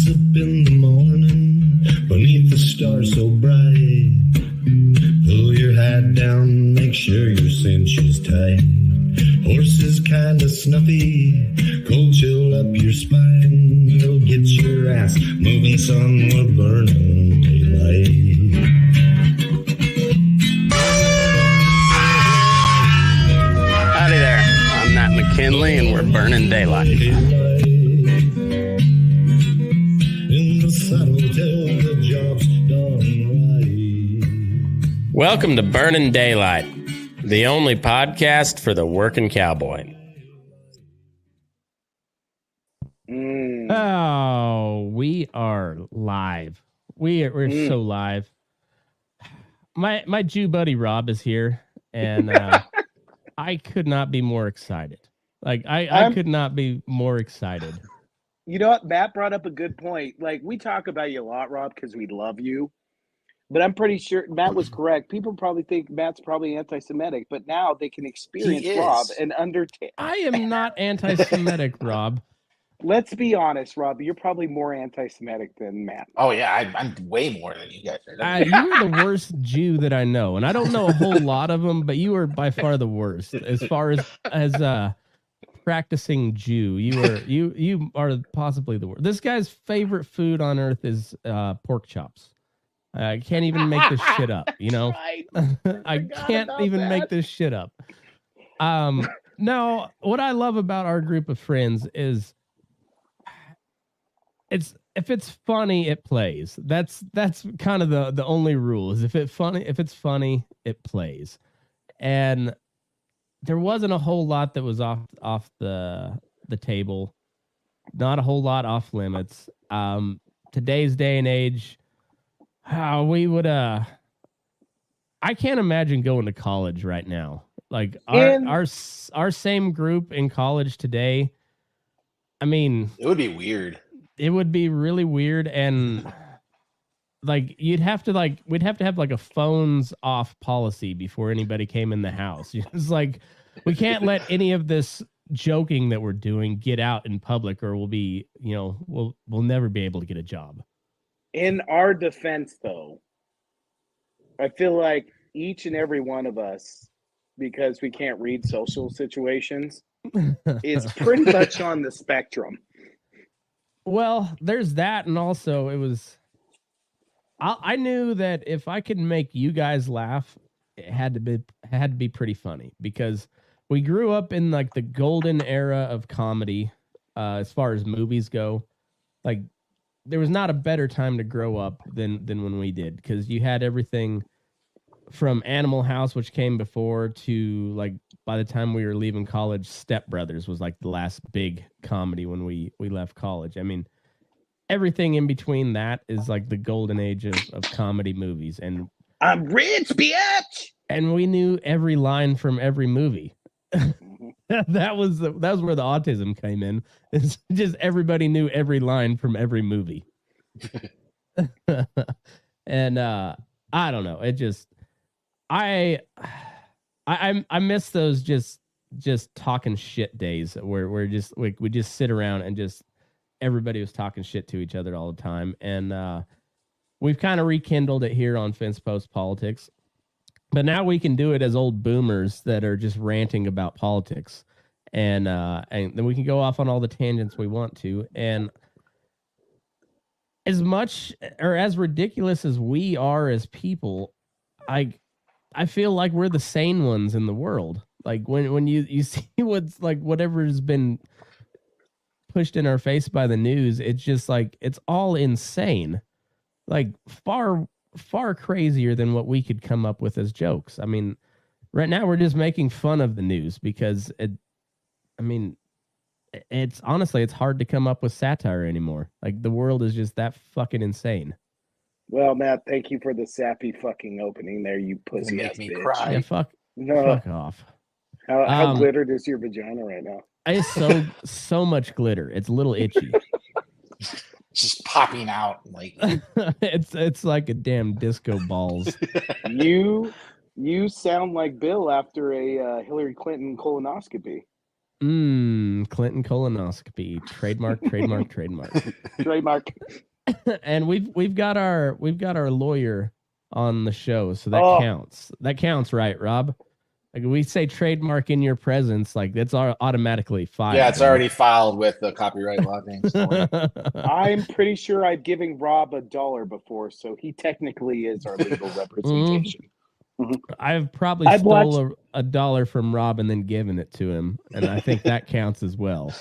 Rise up in the morning, beneath the stars so bright. Pull your hat down, make sure your cinch is tight. Horses kinda snuffy, cold chill up your spine. You'll get your ass moving, son, we're burning daylight. Howdy there, I'm Matt McKinley and we're burning daylight. In the saddle till the job's done right. Welcome to Burning Daylight, the only podcast for the working cowboy. Oh, we are live. We're so live. My Jew buddy Rob is here, and I could not be more excited. Like I could not be more excited. You know what? Matt brought up a good point. Like, we talk about you a lot, Rob, because we love you. But I'm pretty sure Matt was correct. People probably think Matt's probably anti-Semitic, but now they can experience Rob and understand. I am not anti-Semitic, Rob. Let's be honest, Rob. You're probably more anti-Semitic than Matt. Oh, yeah. I'm way more than you guys are. You are the worst Jew that I know. And I don't know a whole lot of them, but you are by far the worst. As far as practicing Jew, you are possibly the worst. This guy's favorite food on earth is pork chops. I can't even make this shit up, you know? Right. I can't even make this shit up. No, what I love about our group of friends is if it's funny, it plays. That's kind of the only rule is if it's funny, it plays. And there wasn't a whole lot that was off the table. Not a whole lot off limits. Today's day and age, how we would I can't imagine going to college right now. Like our same group in college today. I mean, it would be weird. It would be really weird, and like we'd have to have like a phones off policy before anybody came in the house. It's like we can't let any of this joking that we're doing get out in public, or we'll be, we'll never be able to get a job. In our defense, though, I feel like each and every one of us, because we can't read social situations, is pretty much on the spectrum. Well, there's that, and also I knew that if I could make you guys laugh, it had to be pretty funny, because we grew up in like the golden era of comedy, as far as movies go. Like, there was not a better time to grow up than when we did, because you had everything from Animal House, which came before, to like by the time we were leaving college, Step Brothers was like the last big comedy when we left college. I mean, everything in between that is like the golden age of comedy movies. And I'm rich, bitch. And we knew every line from every movie. That was where the autism came in. It's just everybody knew every line from every movie. And I don't know. It just I miss those just talking shit days where we just sit around and just everybody was talking shit to each other all the time. And we've kind of rekindled it here on Fence Post Politics. But now we can do it as old boomers that are just ranting about politics. And then we can go off on all the tangents we want to. And as much or as ridiculous as we are as people, I feel like we're the sane ones in the world. Like when you see what's like whatever has been pushed in our face by the news, it's just like it's all insane. Like far crazier than what we could come up with as jokes. I mean, right now we're just making fun of the news because it's honestly it's hard to come up with satire anymore. Like the world is just that fucking insane. Well, Matt, thank you for the sappy fucking opening there, you pussy ass bitch. Cry. Yeah, fuck off. How glittered is your vagina right now? It's so much glitter. It's a little itchy. Just popping out like it's like a damn disco balls. You sound like Bill after a Hillary Clinton colonoscopy. Clinton colonoscopy. Trademark. Trademark. And we've got our lawyer on the show, so that Oh. counts. That counts, right, Rob? Like we say trademark in your presence, like that's automatically filed. Yeah, it's right? already filed with the copyright law things. I'm pretty sure I've given Rob $1 before, so he technically is our legal representation. I've probably I've stole a $1 from Rob and then given it to him, and I think that counts as well.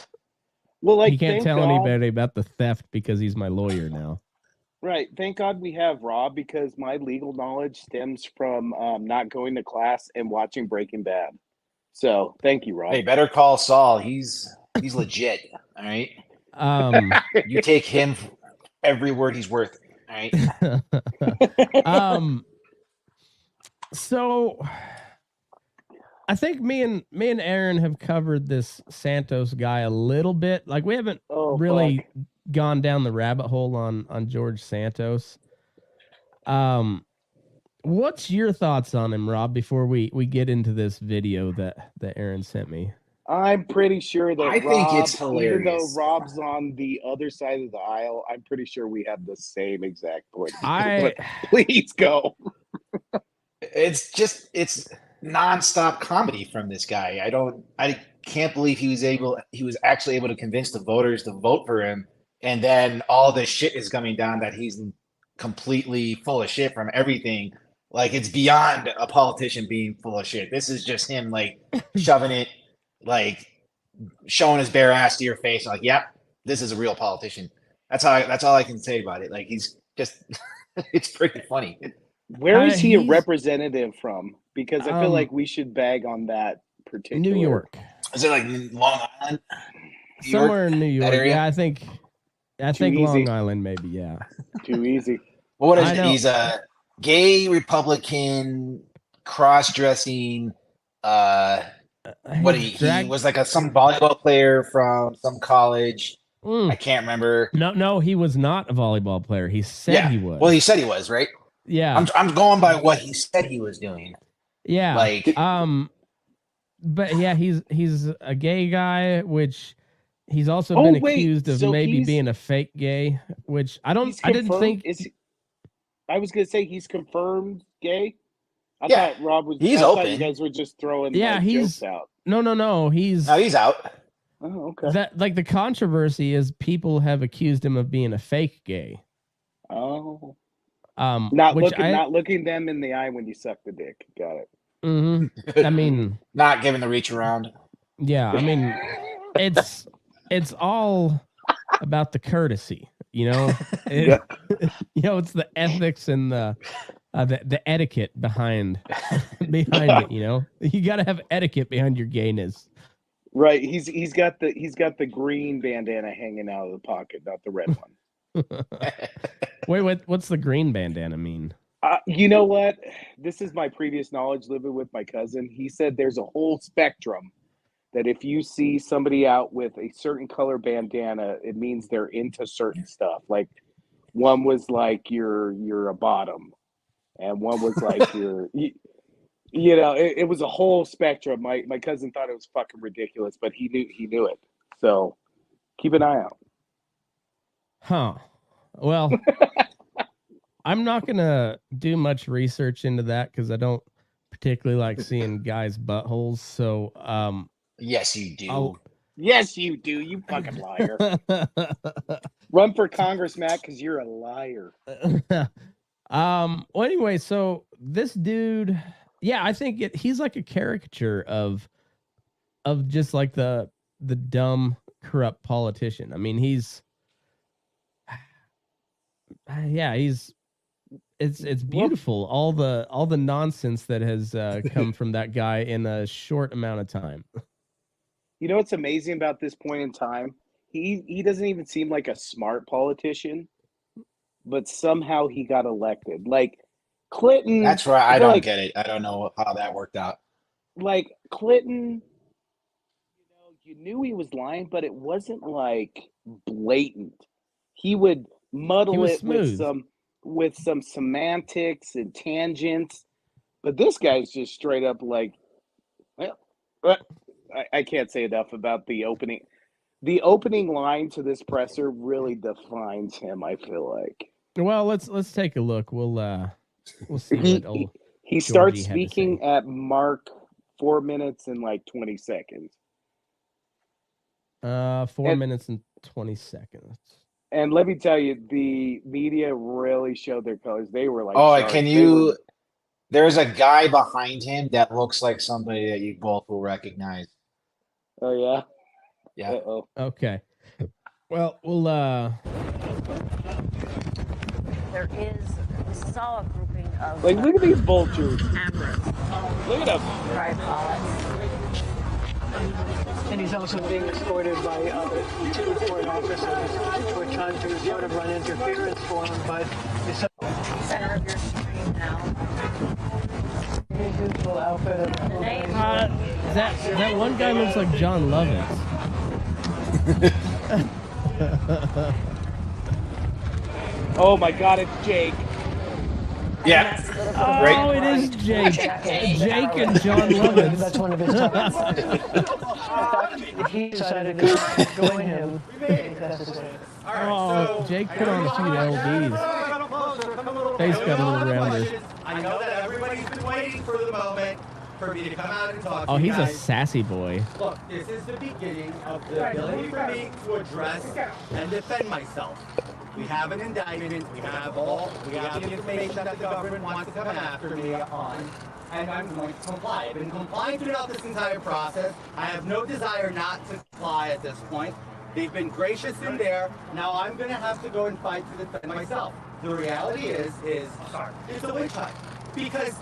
Well, like, He can't thank tell God- anybody about the theft because he's my lawyer now. Right. Thank God we have Rob, because my legal knowledge stems from not going to class and watching Breaking Bad. So thank you, Rob. Hey, Better Call Saul. He's legit. All right. You take him every word he's worth. All right. So I think me and Aaron have covered this Santos guy a little bit. Like we haven't really gone down the rabbit hole on George Santos. What's your thoughts on him, Rob, before we get into this video that Aaron sent me? I'm pretty sure that I think it's hilarious. Even though Rob's on the other side of the aisle, I'm pretty sure we have the same exact point. But please go. It's nonstop comedy from this guy. I can't believe he was actually able to convince the voters to vote for him, and then all this shit is coming down that he's completely full of shit from everything. Like, it's beyond a politician being full of shit. This is just him, like, shoving it, like, showing his bare ass to your face, like, yep, this is a real politician. That's all I can say about it. Like, he's just it's pretty funny. Where is he a representative from? Because I feel like we should bag on that particular. New York. Is it like Long Island? Somewhere in New York. Yeah, I think Long Island maybe, yeah. Too easy. Well, what is it? He's a gay Republican, cross-dressing, he was like some volleyball player from some college. I can't remember. No, he was not a volleyball player. He said he was. Well, he said he was, right? Yeah. I'm going by what he said he was doing. Yeah. Like, but yeah, he's a gay guy, which he's also been accused of maybe being a fake gay, which I didn't think. I was gonna say he's confirmed gay. I thought Rob was. He's open. Thought you guys were just throwing. He's jokes out. No. He's out. Oh, okay. That like the controversy is people have accused him of being a fake gay. Oh. Not looking them in the eye when you suck the dick. Got it. Mm-hmm. I mean, not giving the reach around. Yeah, I mean, it's all about the courtesy, you know. It's the ethics and the etiquette behind it. You know, you got to have etiquette behind your gayness. Right. He's got the green bandana hanging out of the pocket, not the red one. Wait, what's the green bandana mean? You know what? This is my previous knowledge living with my cousin. He said there's a whole spectrum that if you see somebody out with a certain color bandana, it means they're into certain stuff. Like one was like you're a bottom, and one was like it was a whole spectrum. My cousin thought it was fucking ridiculous, but he knew it. So keep an eye out. Huh. Well, I'm not going to do much research into that because I don't particularly like seeing guys' buttholes. So, yes, you do. Yes, you do. You fucking liar. Run for Congress, Matt, because you're a liar. Well, anyway, so this dude, yeah, I think he's like a caricature of just like the dumb, corrupt politician. I mean, it's beautiful. All the nonsense that has come from that guy in a short amount of time. You know what's amazing about this point in time? He doesn't even seem like a smart politician, but somehow he got elected. Like Clinton. That's right. I don't get it. I don't know how that worked out. Like Clinton, you knew he was lying, but it wasn't like blatant. He would muddle it with some semantics and tangents, but this guy's just straight up like, I can't say enough about the opening. The opening line to this presser really defines him. I feel like. Well, let's take a look. We'll see what old He Georgie starts had to speaking say. at Mark 4 minutes and like 20 seconds. 4 And- minutes and 20 seconds. And let me tell you, the media really showed their colors. They were like, Oh, sharks. can They you? were- There's a guy behind him that looks like somebody that you both will recognize. Oh yeah. Yeah. Uh-oh. Okay. Well, we'll We saw a grouping of Like, look at these vultures. cameras, Look at them. tripods. And he's also being escorted by two court officers who are trying to sort of run interference for him, but it's Center of your screen now. his usual outfit of The name. that one guy looks like John Lovitz. Oh my God, it's Jake. Yeah. Oh, Right. it is Jake. Jake and John Lovitz. that's one of his top. He decided to join him if necessary. Oh, Jake put on a few LBs. Face got a little rounder. I know that everybody's been waiting for the moment for me to come out and talk Oh, to you he's a guys. sassy boy. Look, this is the beginning of the ability for me to address and defend myself. We have an indictment. We have the information that the government wants to come after me on, and I'm going to comply. I've been complying throughout this entire process. I have no desire not to comply at this point. They've been gracious in there. Now I'm going to have to go and fight to defend myself. The reality is it's a witch hunt because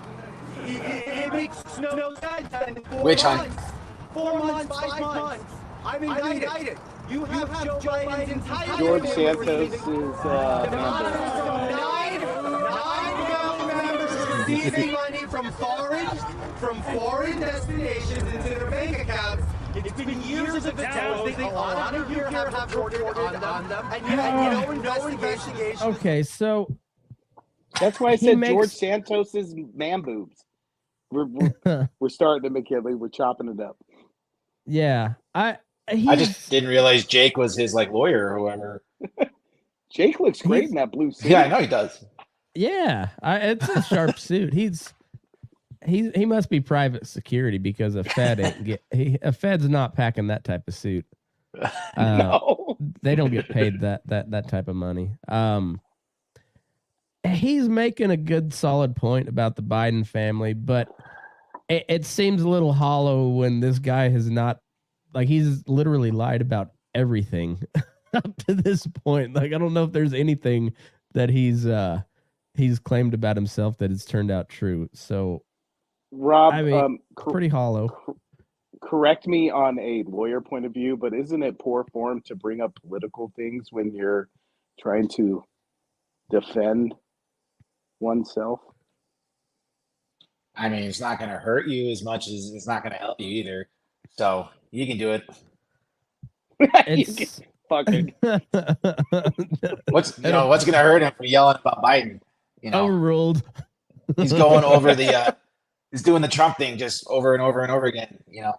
it makes no sense. And 4 Witch hunt. months, 4 months, 5 months. I'm indicted. You have Joe Biden's entire George family Santos receiving- is Nine family members receiving money from foreign destinations into their bank accounts. It's been years of attempts. A lot of you here have reported on them, and yet no investigation. Okay, so That's why I He said makes- George Santos is man boobs. We're starting to McKinley. We're chopping it up. yeah, I just didn't realize Jake was his like lawyer or whoever. Jake looks great He's- in that blue suit. Yeah, I know he does. yeah, it's a sharp suit. He must be private security because a Fed ain't a Fed's not packing that type of suit. No. They don't get paid that type of money. He's making a good solid point about the Biden family, but it seems a little hollow when this guy has not, like, he's literally lied about everything up to this point. Like, I don't know if there's anything that he's claimed about himself that has turned out true. So Rob, I mean, pretty hollow. correct me on a lawyer point of view, but isn't it poor form to bring up political things when you're trying to defend oneself? I mean, it's not going to hurt you as much as it's not going to help you either. So you can do it. It's Fucking. What's going to hurt him for yelling about Biden? You know, overruled. he's going over he's doing the Trump thing just over and over and over again. You know,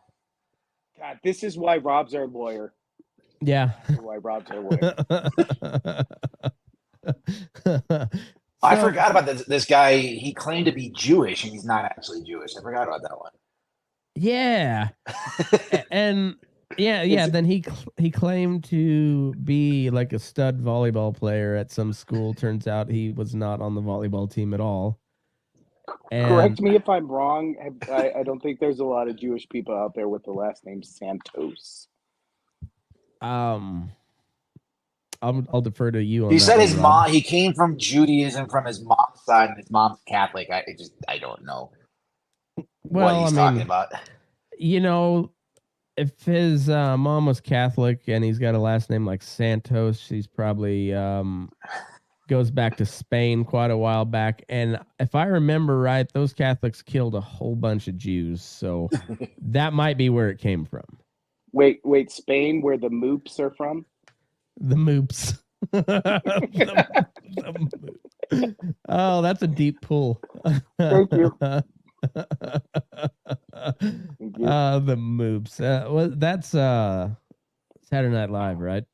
God, this is why Rob's our lawyer. Yeah. This is why Rob's our lawyer. I forgot about this guy. He claimed to be Jewish, and he's not actually Jewish. I forgot about that one. Yeah. And yeah. Then he claimed to be like a stud volleyball player at some school. Turns out he was not on the volleyball team at all. And Correct me if I'm wrong. I don't think there's a lot of Jewish people out there with the last name Santos. I'll defer to you on He that said one, his Rob. mom. He came from Judaism from his mom's side, and his mom's Catholic. I don't know what he's talking about. You know, if his mom was Catholic and he's got a last name like Santos, she's probably goes back to Spain quite a while back. And if I remember right, those Catholics killed a whole bunch of Jews. So that might be where it came from. Wait, Spain, where the Moops are from? The Moops. Oh, that's a deep pull. Thank you. The moops. Well, that's Saturday Night Live, right?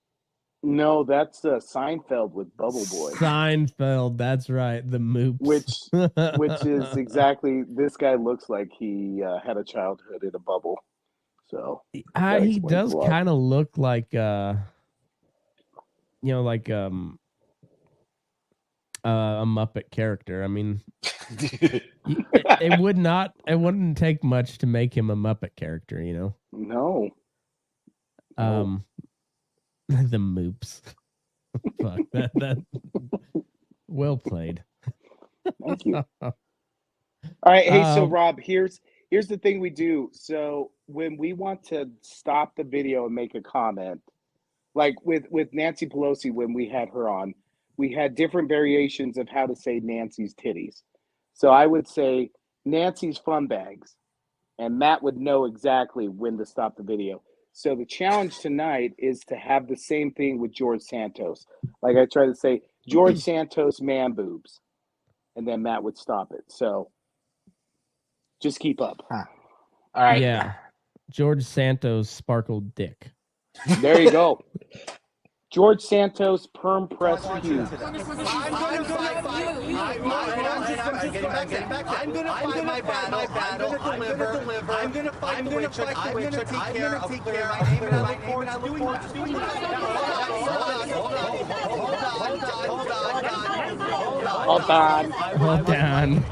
No, that's Seinfeld with Bubble Boy, Seinfeld. That's right. The moops. which is exactly this guy looks like he had a childhood in a bubble. So that He explains does a lot. kind of look like like a Muppet character. I mean, it wouldn't take much to make him a Muppet character, No. The moops. Fuck that. Well played. Thank you. All right, hey, so Um, Rob, here's the thing we do. So when we want to stop the video and make a comment, like with Nancy Pelosi when we had her on, we had different variations of how to say Nancy's titties. So I would say Nancy's fun bags, and Matt would know exactly when to stop the video. So the challenge tonight is to have the same thing with George Santos. Like I try to say, George Santos man boobs, and then Matt would stop it. So just keep up. All right. Yeah. George Santos sparkled dick. There you go. George Santos perm press pubes. I'm gonna fight my battle. I'm gonna fight the witch. I'm gonna take care of my name, and I look forward to doing Hold on. Hold on.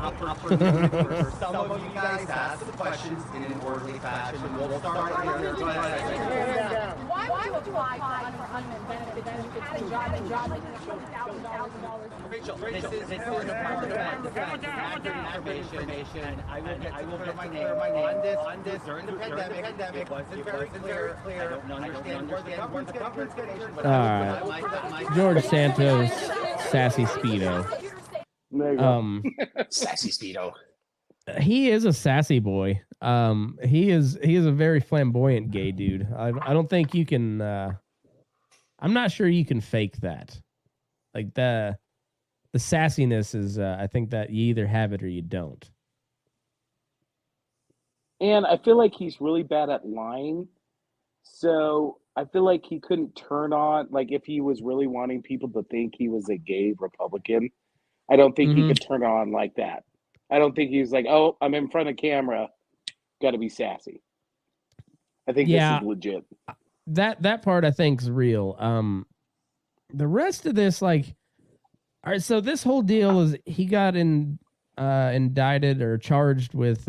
For some of you guys to ask the questions in an orderly fashion. We'll start here. Go ahead. Why would you apply for unemployment benefits when you had a job like $20,000? Rachel, this is for Department of Defense. Information. I will get my name on this during the pandemic. It wasn't very clear. I don't understand where the government's getting it. All right. George Santos, sassy speedo. There you go. Sassy Speedo. He is a sassy boy. He is a very flamboyant gay dude. I don't think you can. I'm not sure you can fake that. Like the sassiness is. I think that you either have it or you don't. And I feel like he's really bad at lying. So I feel like he couldn't turn on, like if he was really wanting people to think he was a gay Republican, I don't think he could turn on like that. I don't think he was like, oh, I'm in front of camera, got to be sassy. I think this is legit. That part I think is real. The rest of this, like, all right, so this whole deal is he got indicted or charged with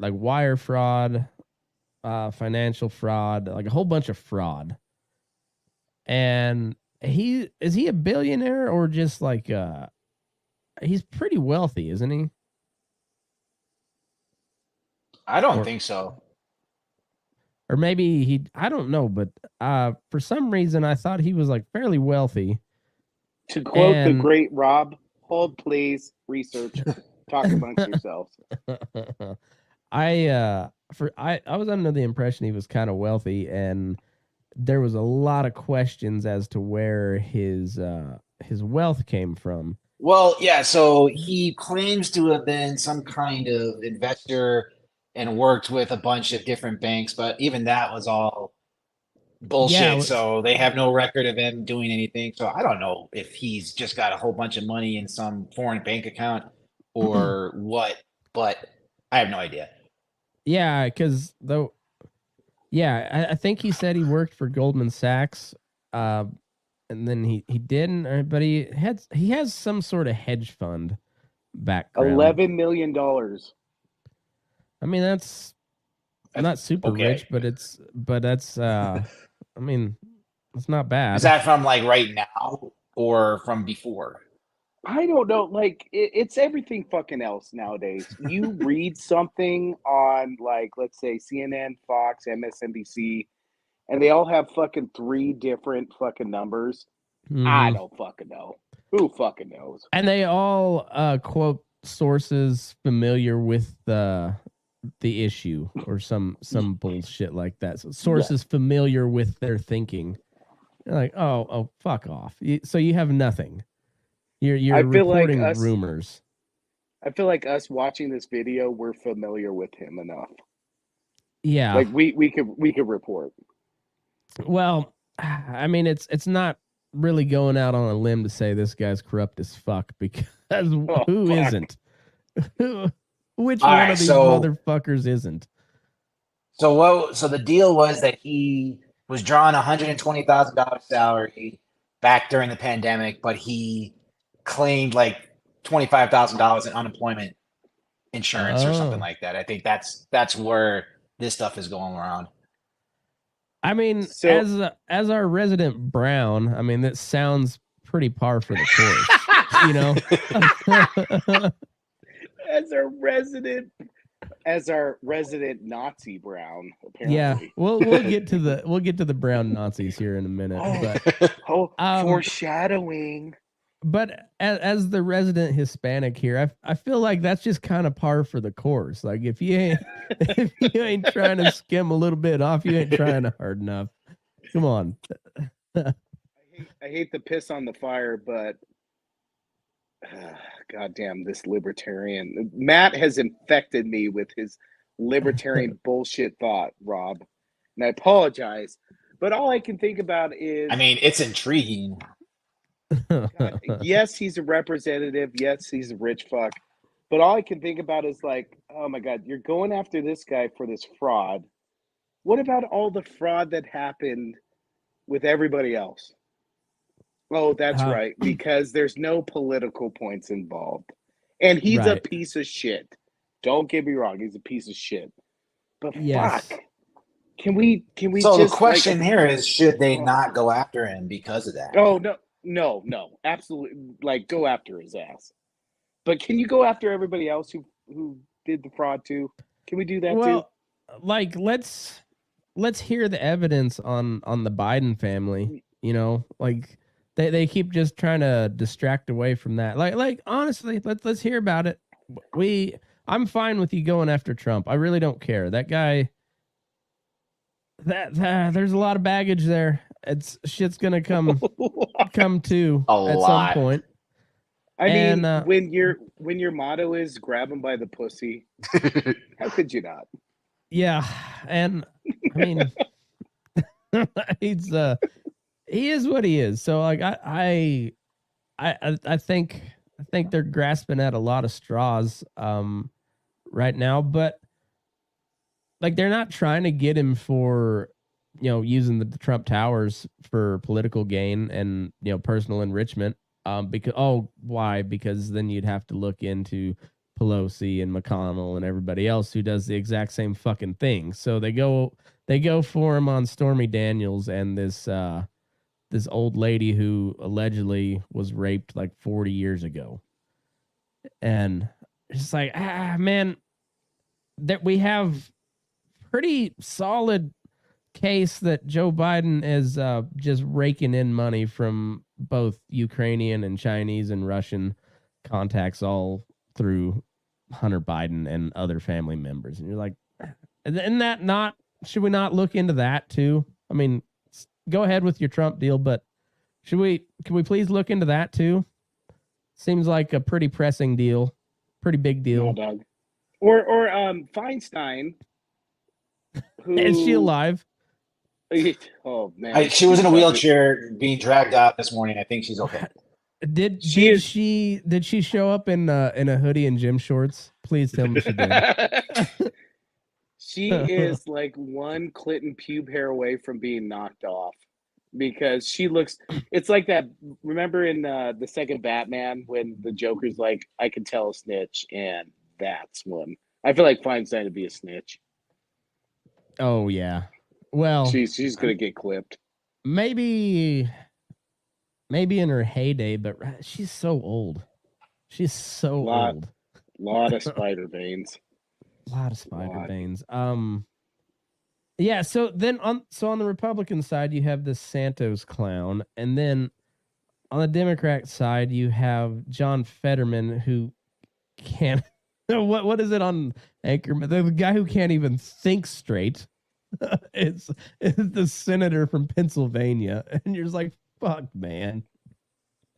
like wire fraud, financial fraud, like a whole bunch of fraud. And is he a billionaire or just like he's pretty wealthy, isn't he? I don't think so. Or maybe I don't know, but for some reason I thought he was like fairly wealthy. To quote the great Rob, hold please, research, talk amongst yourselves. I was under the impression he was kind of wealthy, and there was a lot of questions as to where his wealth came from. Well, yeah, so he claims to have been some kind of investor and worked with a bunch of different banks, but even that was all bullshit. Yeah, so they have no record of him doing anything. So I don't know if he's just got a whole bunch of money in some foreign bank account or what, but I have no idea. Yeah, because I think he said he worked for Goldman Sachs, and then he didn't, but he has some sort of hedge fund background. $11 million. I mean, that's not super rich, but that's I mean, it's not bad. Is that from like right now or from before? I don't know. Like it's everything fucking else nowadays. You read something on like, let's say CNN, Fox, MSNBC, and they all have fucking 3 different fucking numbers. I don't fucking know. Who fucking knows? And they all quote sources familiar with the issue or some bullshit like that. So sources familiar with their thinking. They're like, oh, fuck off. So you have nothing. You're reporting like rumors. I feel like us watching this video, we're familiar with him enough. Yeah. Like we could report. Well, I mean, it's not really going out on a limb to say this guy's corrupt as fuck, because who fuck. isn't? Which All one right, of these so- motherfuckers isn't? So the deal was that he was drawing $120,000 salary back during the pandemic, but he claimed like $25,000 in unemployment insurance or something Oh. like that. I think that's where this stuff is going around. I mean, So- as our resident Brown, I mean, that sounds pretty par for the course, you know. as our resident Nazi Brown, apparently. Yeah, we'll get to the brown Nazis here in a minute, but Foreshadowing. But as the resident Hispanic here, I feel like that's just kind of par for the course. Like if you ain't trying to skim a little bit off, you ain't trying hard enough. Come on. I hate to piss on the fire, but goddamn this libertarian. Matt has infected me with his libertarian bullshit thought, Rob. And I apologize, but all I can think about is, I mean, it's intriguing. God, yes, he's a representative. Yes, he's a rich fuck. But all I can think about is like, oh my God, you're going after this guy for this fraud. What about all the fraud that happened with everybody else? Oh, that's right. Because there's no political points involved. And he's a piece of shit. Don't get me wrong. He's a piece of shit. But fuck. Can we So just, the question here is, should they not go after him because of that? Oh, no, absolutely. Like, go after his ass. But can you go after everybody else who did the fraud too? Can we do that too? Like let's hear the evidence on the Biden family. You know, like they keep just trying to distract away from that. Like honestly, let's hear about it. I'm fine with you going after Trump. I really don't care. That guy. That there's a lot of baggage there. Shit's gonna come to at some point. I mean, when your motto is grab him by the pussy, how could you not? Yeah, and I mean, he is what he is. So like I think they're grasping at a lot of straws right now, but like they're not trying to get him for, you know, using the Trump Towers for political gain and, you know, personal enrichment. Why? Because then you'd have to look into Pelosi and McConnell and everybody else who does the exact same fucking thing. So they go for him on Stormy Daniels and this old lady who allegedly was raped like 40 years ago. And it's like, man, that we have pretty solid case that Joe Biden is just raking in money from both Ukrainian and Chinese and Russian contacts all through Hunter Biden and other family members. And you're like, should we not look into that too? I mean, go ahead with your Trump deal, but can we please look into that too? Seems like a pretty pressing deal, pretty big deal. No, Doug. Or Feinstein. Is she alive? Oh man, she was in a wheelchair being dragged out this morning. I think she's okay. Did she show up in a hoodie and gym shorts? Please tell me she did. She is like one Clinton pube hair away from being knocked off, because she looks. It's like that. Remember in the second Batman when the Joker's like, "I can tell a snitch," and that's one. I feel like Feinstein would be a snitch. Oh yeah. Well, she's gonna get clipped. Maybe in her heyday, but she's so old. She's so old. Lot of spider veins. Yeah. So then on the Republican side, you have this Santos clown, and then on the Democrat side, you have John Fetterman, who can't. What is it on Anchorman? The guy who can't even think straight. It's the senator from Pennsylvania, and you're just like, fuck, man.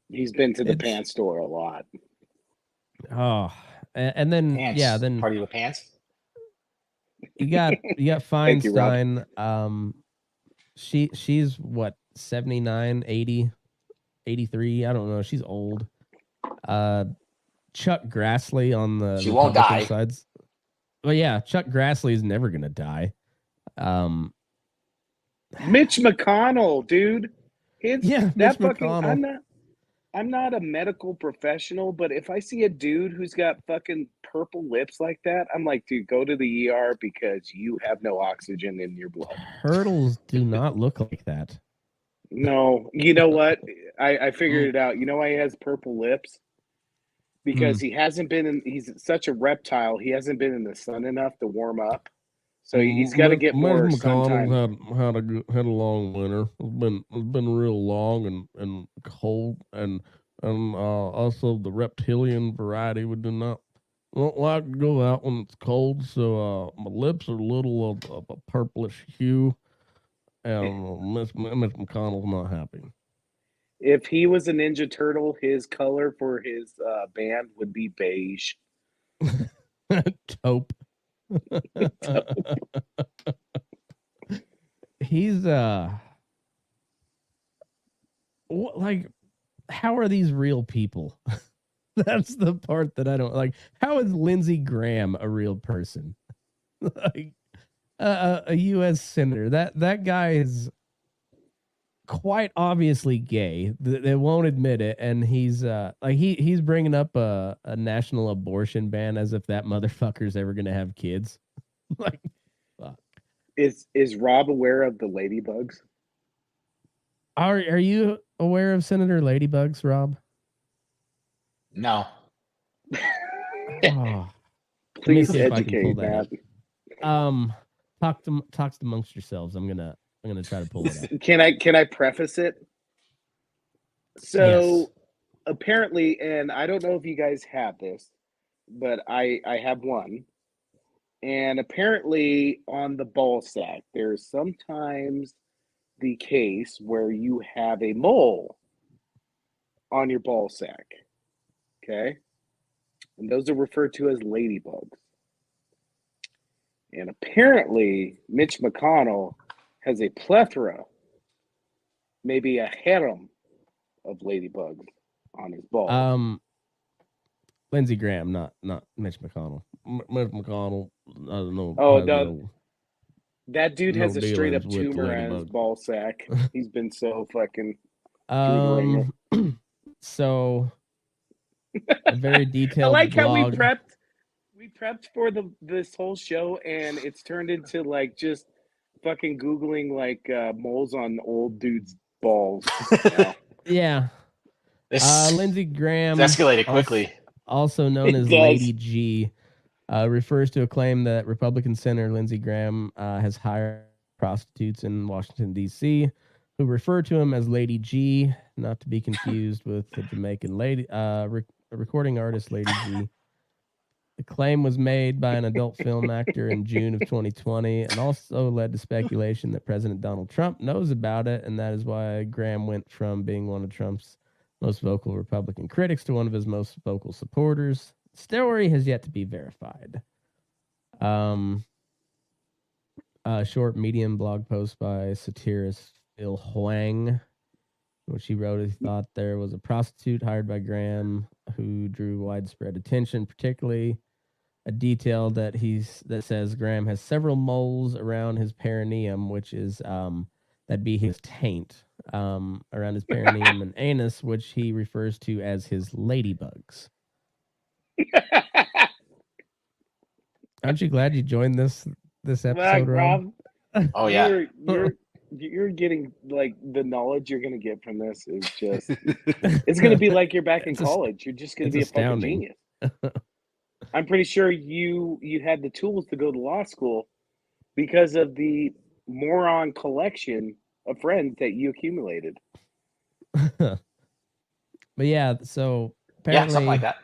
He's been to the pants store a lot. Oh, and then Pants. then Party with pants. you got Thank you, Rob. Feinstein. She's what, 79, 80, 83. I don't know. She's old. Chuck Grassley on the She won't Republican die. sides. Well, yeah, Chuck Grassley is never gonna die. Mitch McConnell, dude. Mitch McConnell. I'm not a medical professional, but if I see a dude who's got fucking purple lips like that, I'm like, dude, go to the ER because you have no oxygen in your blood. Turtles do not look like that. No, you know what? I figured it out. You know why he has purple lips? Because he's such a reptile, he hasn't been in the sun enough to warm up. So he's got to get more sun time. Had a long winter. It's been real long and cold, and also the reptilian variety we don't like to go out when it's cold. So my lips are a little of a purplish hue, and Mitch McConnell's not happy. If he was a Ninja Turtle, his color for his band would be beige. Taupe. He's like, how are these real people? That's the part that I don't like. How is Lindsey Graham a real person? Like a U.S. senator. That guy is quite obviously gay. They won't admit it, and he's he's bringing up a national abortion ban as if that motherfucker's ever gonna have kids. Like, fuck. Is Rob aware of the ladybugs? Are you aware of Senator Ladybugs, Rob? No. Oh, Please educate that. Talk amongst yourselves. I'm gonna try to pull it up. Can I preface it? So Yes. apparently, and I don't know if you guys have this, but I have one. And apparently on the ball sack, there's sometimes the case where you have a mole on your ball sack. Okay? And those are referred to as ladybugs. And apparently Mitch McConnell has a plethora, maybe a harem of ladybugs on his ball. Lindsey Graham, not Mitch McConnell. Mitch McConnell, I don't know. Oh, that dude has a dealings straight up with tumor on his ladybug. ball sack. He's been so fucking through the ringer. So a very I detailed like how we blog. prepped for this whole show, and it's turned into like just fucking Googling like moles on old dudes' balls. Now. Yeah. This Lindsey Graham escalated quickly. Also known It as does. Lady G, refers to a claim that Republican Senator Lindsey Graham has hired prostitutes in Washington, D.C., who refer to him as Lady G, not to be confused with the Jamaican lady recording artist Lady G. The claim was made by an adult film actor in June of 2020 and also led to speculation that President Donald Trump knows about it, and that is why Graham went from being one of Trump's most vocal Republican critics to one of his most vocal supporters. The story has yet to be verified. A short medium blog post by satirist Phil Huang, which he wrote, he thought there was a prostitute hired by Graham who drew widespread attention, particularly a detail that says Graham has several moles around his perineum, which is that'd be his taint, around his perineum and anus, which he refers to as his ladybugs. Aren't you glad you joined this episode, Rob? Oh yeah. You're getting like the knowledge you're gonna get from this is just it's gonna be like you're back in college. You're just gonna be astounding. A fucking genius. I'm pretty sure you had the tools to go to law school because of the moron collection of friends that you accumulated. But yeah, so apparently, something like that.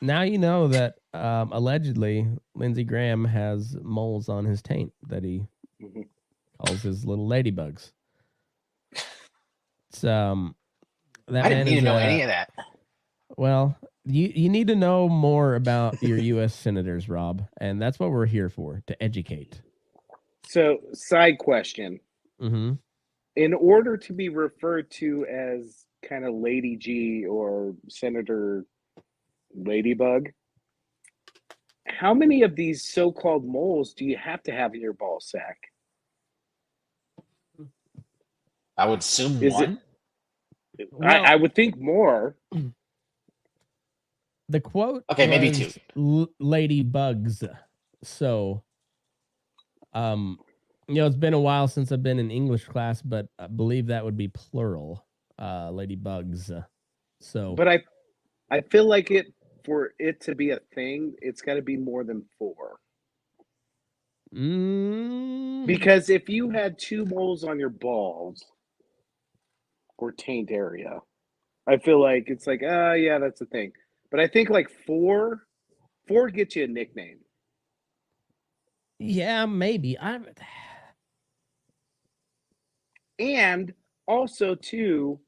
Now you know that allegedly Lindsey Graham has moles on his taint that he calls his little ladybugs. It's, that I didn't need to know any of that. Well, You need to know more about your U.S. senators, Rob, and that's what we're here for, to educate. So, side question. Mm-hmm. In order to be referred to as kind of Lady G or Senator Ladybug, how many of these so-called moles do you have to have in your ball sack? I would assume Is one. Well, I would think more. the quote Okay, maybe was two. ladybugs. So, it's been a while since I've been in English class, but I believe that would be plural, ladybugs. So, But I feel like for it to be a thing, it's got to be more than 4. Because if you had 2 moles on your balls or taint area, I feel like it's like, yeah, that's a thing. But I think like 4 gets you a nickname. yeah, maybe. And also too,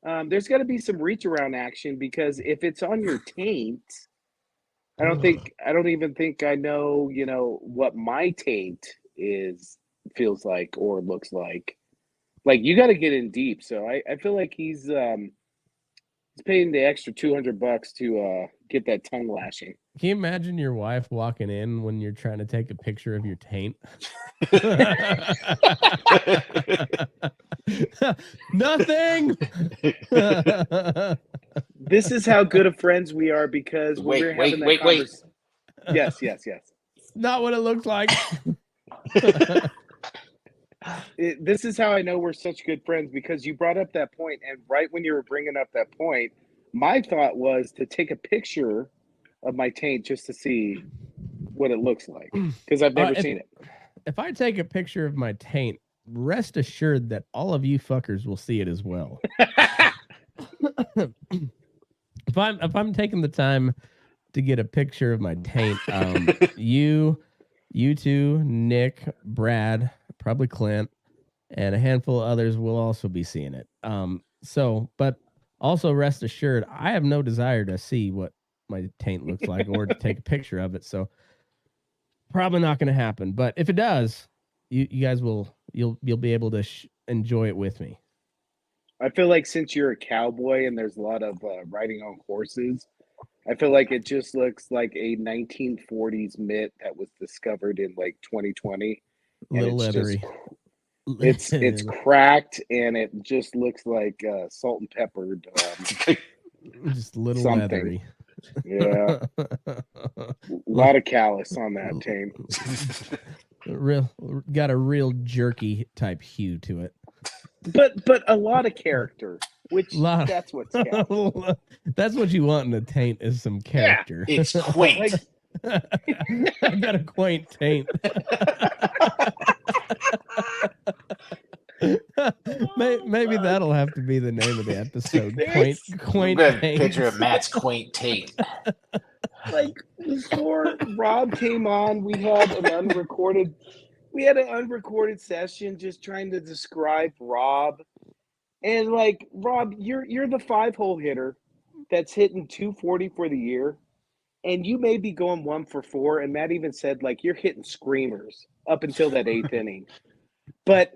there's got to be some reach around action, because if it's on your taint, I don't even think I know, what my taint feels like or looks like. Like, you got to get in deep. So I feel like he's paying the extra $200 to get that tongue lashing. Can you imagine your wife walking in when you're trying to take a picture of your taint? Nothing. This is how good of friends we are, because when we're having that conversation. Yes. Not what it looks like. This is how I know we're such good friends, because you brought up that point, and right when you were bringing up that point, my thought was to take a picture of my taint just to see what it looks like, because I've never seen it. If I take a picture of my taint, rest assured that all of you fuckers will see it as well. If I'm taking the time to get a picture of my taint, you two, Nick, Brad, probably Clint, and a handful of others will also be seeing it. But also rest assured, I have no desire to see what my taint looks like or to take a picture of it. So probably not going to happen. But if it does, you guys you'll be able to enjoy it with me. I feel like since you're a cowboy and there's a lot of riding on horses, I feel like it just looks like a 1940s mitt that was discovered in like 2020. Little leathery. It's cracked, and it just looks like salt and peppered. Just little something. leathery. Yeah. A lot of callus on that taint. Got a real jerky type hue to it. But a lot of character, which that's what's counting. That's what you want in a taint, is some character. Yeah, it's quaint. I got a quaint taint. Maybe that'll have to be the name of the episode. Quaint taint. Picture of Matt's quaint taint. Like, before Rob came on, we had an unrecorded session just trying to describe Rob. And like, Rob, you're the 5-hole hitter that's hitting 240 for the year, and you may be going 1 for 4. And Matt even said, like, you're hitting screamers up until that 8th inning. But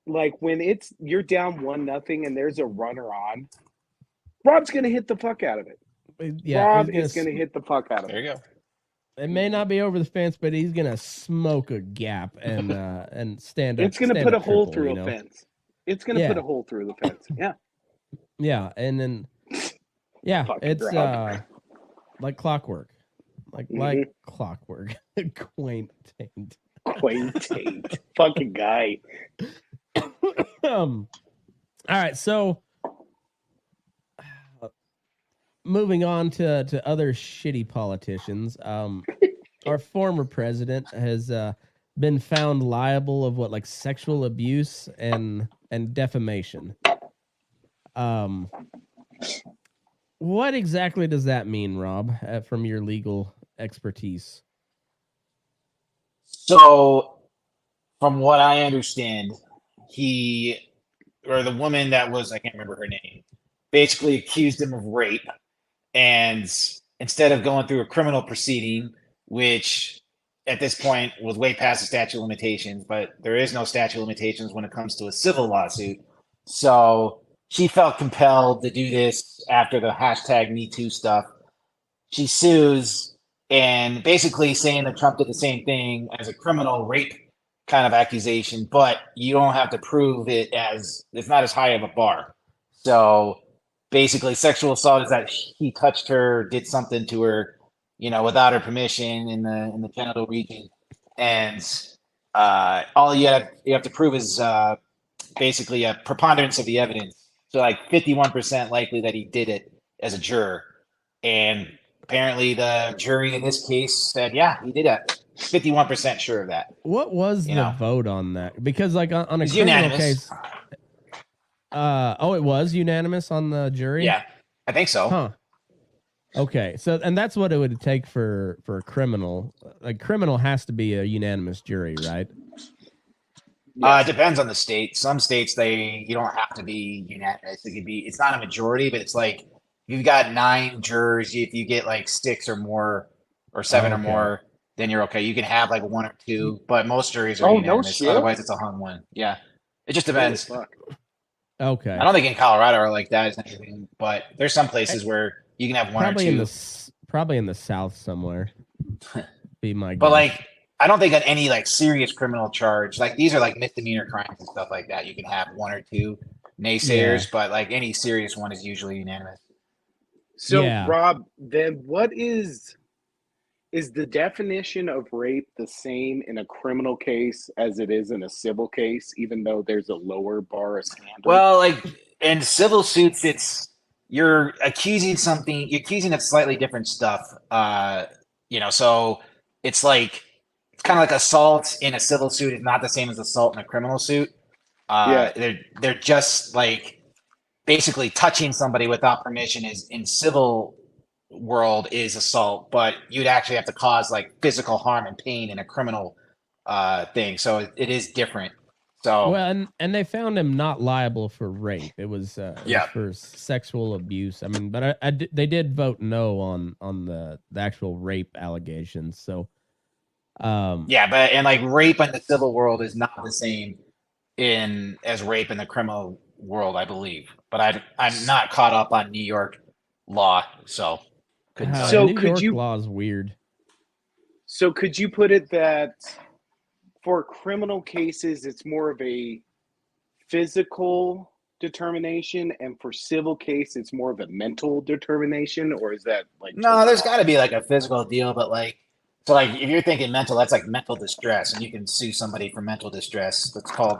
like, when you're down 1-0 and there's a runner on, Rob's gonna hit the fuck out of it. Yeah, Rob is gonna hit the fuck out of it. There you go. It may not be over the fence, but he's gonna smoke a gap and stand up. It's gonna put a hole through a fence. It's gonna put a hole through the fence. Yeah. Yeah, and then it's like clockwork. Like clockwork. Quaint taint. Quaint taint. Fucking guy. All right, so moving on to other shitty politicians. Our former president has been found liable of like sexual abuse and defamation. What exactly does that mean, Rob, from your legal expertise? So, from what I understand, the woman that was, I can't remember her name, basically accused him of rape. And instead of going through a criminal proceeding, which at this point was way past the statute of limitations, but there is no statute of limitations when it comes to a civil lawsuit. So she felt compelled to do this after the hashtag Me Too stuff. She sues and basically saying that Trump did the same thing as a criminal rape kind of accusation, but you don't have to prove it as it's not as high of a bar. So basically, sexual assault is that he touched her, did something to her, without her permission in the genital region, and all you have to prove is basically a preponderance of the evidence. So like 51% likely that he did it as a juror, and apparently the jury in this case said, yeah, he did it. 51% sure of that. What was the vote on that? Because like on a criminal unanimous case, it was unanimous on the jury. Yeah, I think so. Huh. Okay, so and that's what it would take for a criminal. Like criminal has to be a unanimous jury, right? It depends on the state. Some states you don't have to be unanimous. It could be. It's not a majority, but it's like you've got 9 jurors. If you get like 6 or more, or 7 or more, then you're okay. You can have like 1 or 2, but most juries are unanimous. No shit. Otherwise, it's a hung one. Yeah, it just depends. Okay. I don't think in Colorado or like that is anything, but there's some places where you can have 1 or 2. Probably in the South somewhere. Be my guess. But like, I don't think on any like serious criminal charge, like these are like misdemeanor crimes and stuff like that. You can have 1 or 2 naysayers, but like any serious one is usually unanimous. So Rob, then what is the definition of rape the same in a criminal case as it is in a civil case, even though there's a lower bar of standard? Well, like in civil suits, you're accusing of slightly different stuff. So it's kind of like assault in a civil suit is not the same as assault in a criminal suit. They're just like basically touching somebody without permission is in civil world is assault, but you'd actually have to cause like physical harm and pain in a criminal thing. So it is different. So well, and they found him not liable for rape. It was for sexual abuse. I mean, but they did vote no on the actual rape allegations. So but like rape in the civil world is not the same as rape in the criminal world, I believe. But I'm not caught up on New York law, so couldn't tell so you. New York law is weird. So could you put it that for criminal cases, it's more of a physical determination, and for civil case, it's more of a mental determination, or is that like? No, there's got to be like a physical deal, but like, so like if you're thinking mental, that's like mental distress, and you can sue somebody for mental distress. That's called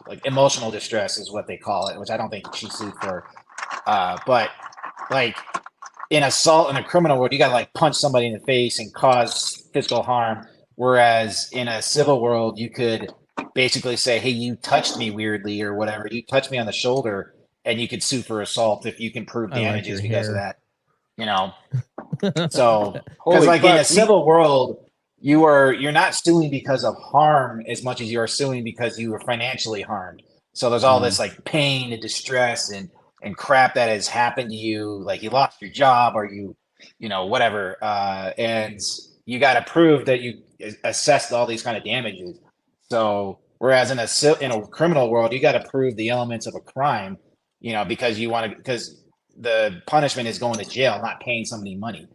like emotional distress is what they call it, which I don't think she sued for. But like in assault in a criminal world, you got to like punch somebody in the face and cause physical harm. Whereas in a civil world, you could basically say, hey, you touched me weirdly or whatever. You touched me on the shoulder, and you could sue for assault if you can prove damages because of that. So because like in a civil world, you're not suing because of harm as much as you are suing because you were financially harmed. So there's all this like pain and distress and crap that has happened to you, like you lost your job or you whatever, and you got to prove that you assessed all these kind of damages. So whereas in a criminal world, you got to prove the elements of a crime, because because the punishment is going to jail, not paying somebody money.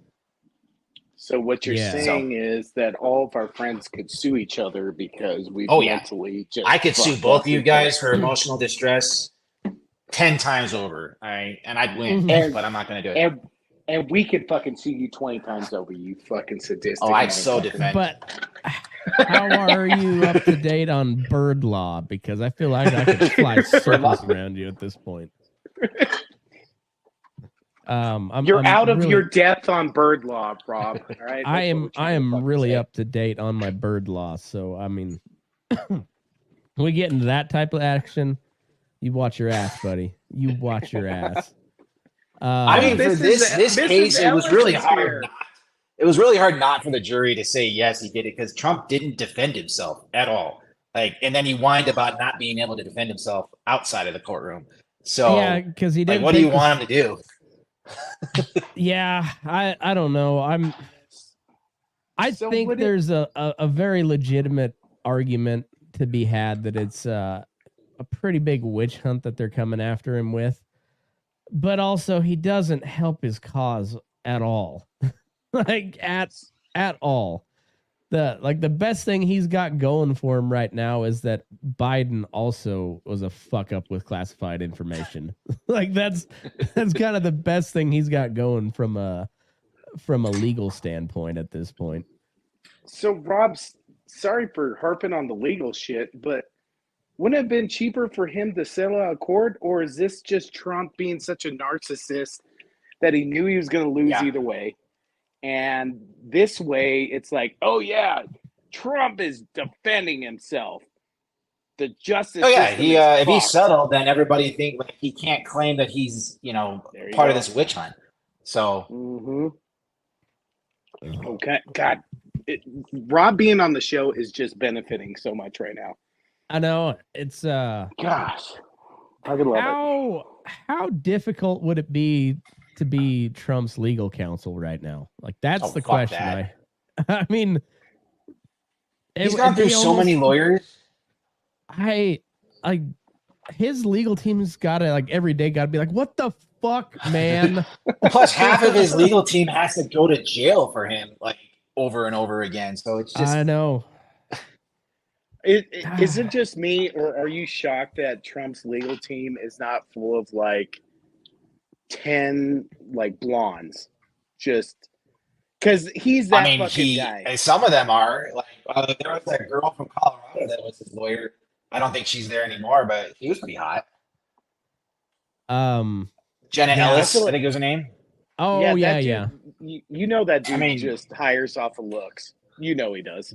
So what you're saying is that all of our friends could sue each other because we mentally just. I could sue both of you guys for emotional distress 10 times over. I'd win, but I'm not going to do it. And we could fucking sue you 20 times over, you fucking sadistic. Oh, I'd so defend. But how are you up to date on bird law? Because I feel like I could fly circles around you at this point. You're out of your depth on bird law, Rob. All right. I am really up to date on my bird law. So I mean, we get into that type of action. You watch your ass, buddy. You watch your ass. I mean, for this case, it was really hard. It was really hard not for the jury to say yes, he did it, because Trump didn't defend himself at all. And then he whined about not being able to defend himself outside of the courtroom. So yeah, because he didn't. What do you want him to do? Yeah, I don't know. I So think would it- there's a very legitimate argument to be had that it's a pretty big witch hunt that they're coming after him with. But also he doesn't help his cause at all. like at all. The best thing he's got going for him right now is that Biden also was a fuck up with classified information. like that's kind of the best thing he's got going from a legal standpoint at this point. So, Rob, sorry for harping on the legal shit, but wouldn't it have been cheaper for him to settle out of court, or is this just Trump being such a narcissist that he knew he was going to lose either way? And this way, it's like, oh, yeah, Trump is defending himself. The justice system is if he's fucked. settled, then everybody think like he can't claim that he's part of this witch hunt. So Okay, God, Rob being on the show is just benefiting so much right now. I know it's Gosh, I could love it. How difficult would it be to be Trump's legal counsel right now? Like that's the question. I mean, he's gone through so many lawyers. His legal team's gotta every day gotta be like, what the fuck, man? Plus half of his legal team has to go to jail for him over and over again. So it's just, I know. Is it just me, or are you shocked that Trump's legal team is not full of 10 blondes? Just because he's that fucking guy. Some of them are there was that girl from Colorado that was his lawyer. I don't think she's there anymore, but she was pretty hot. Jenna Ellis, I think was her name. Oh yeah. You know that dude just hires off of looks. You know he does.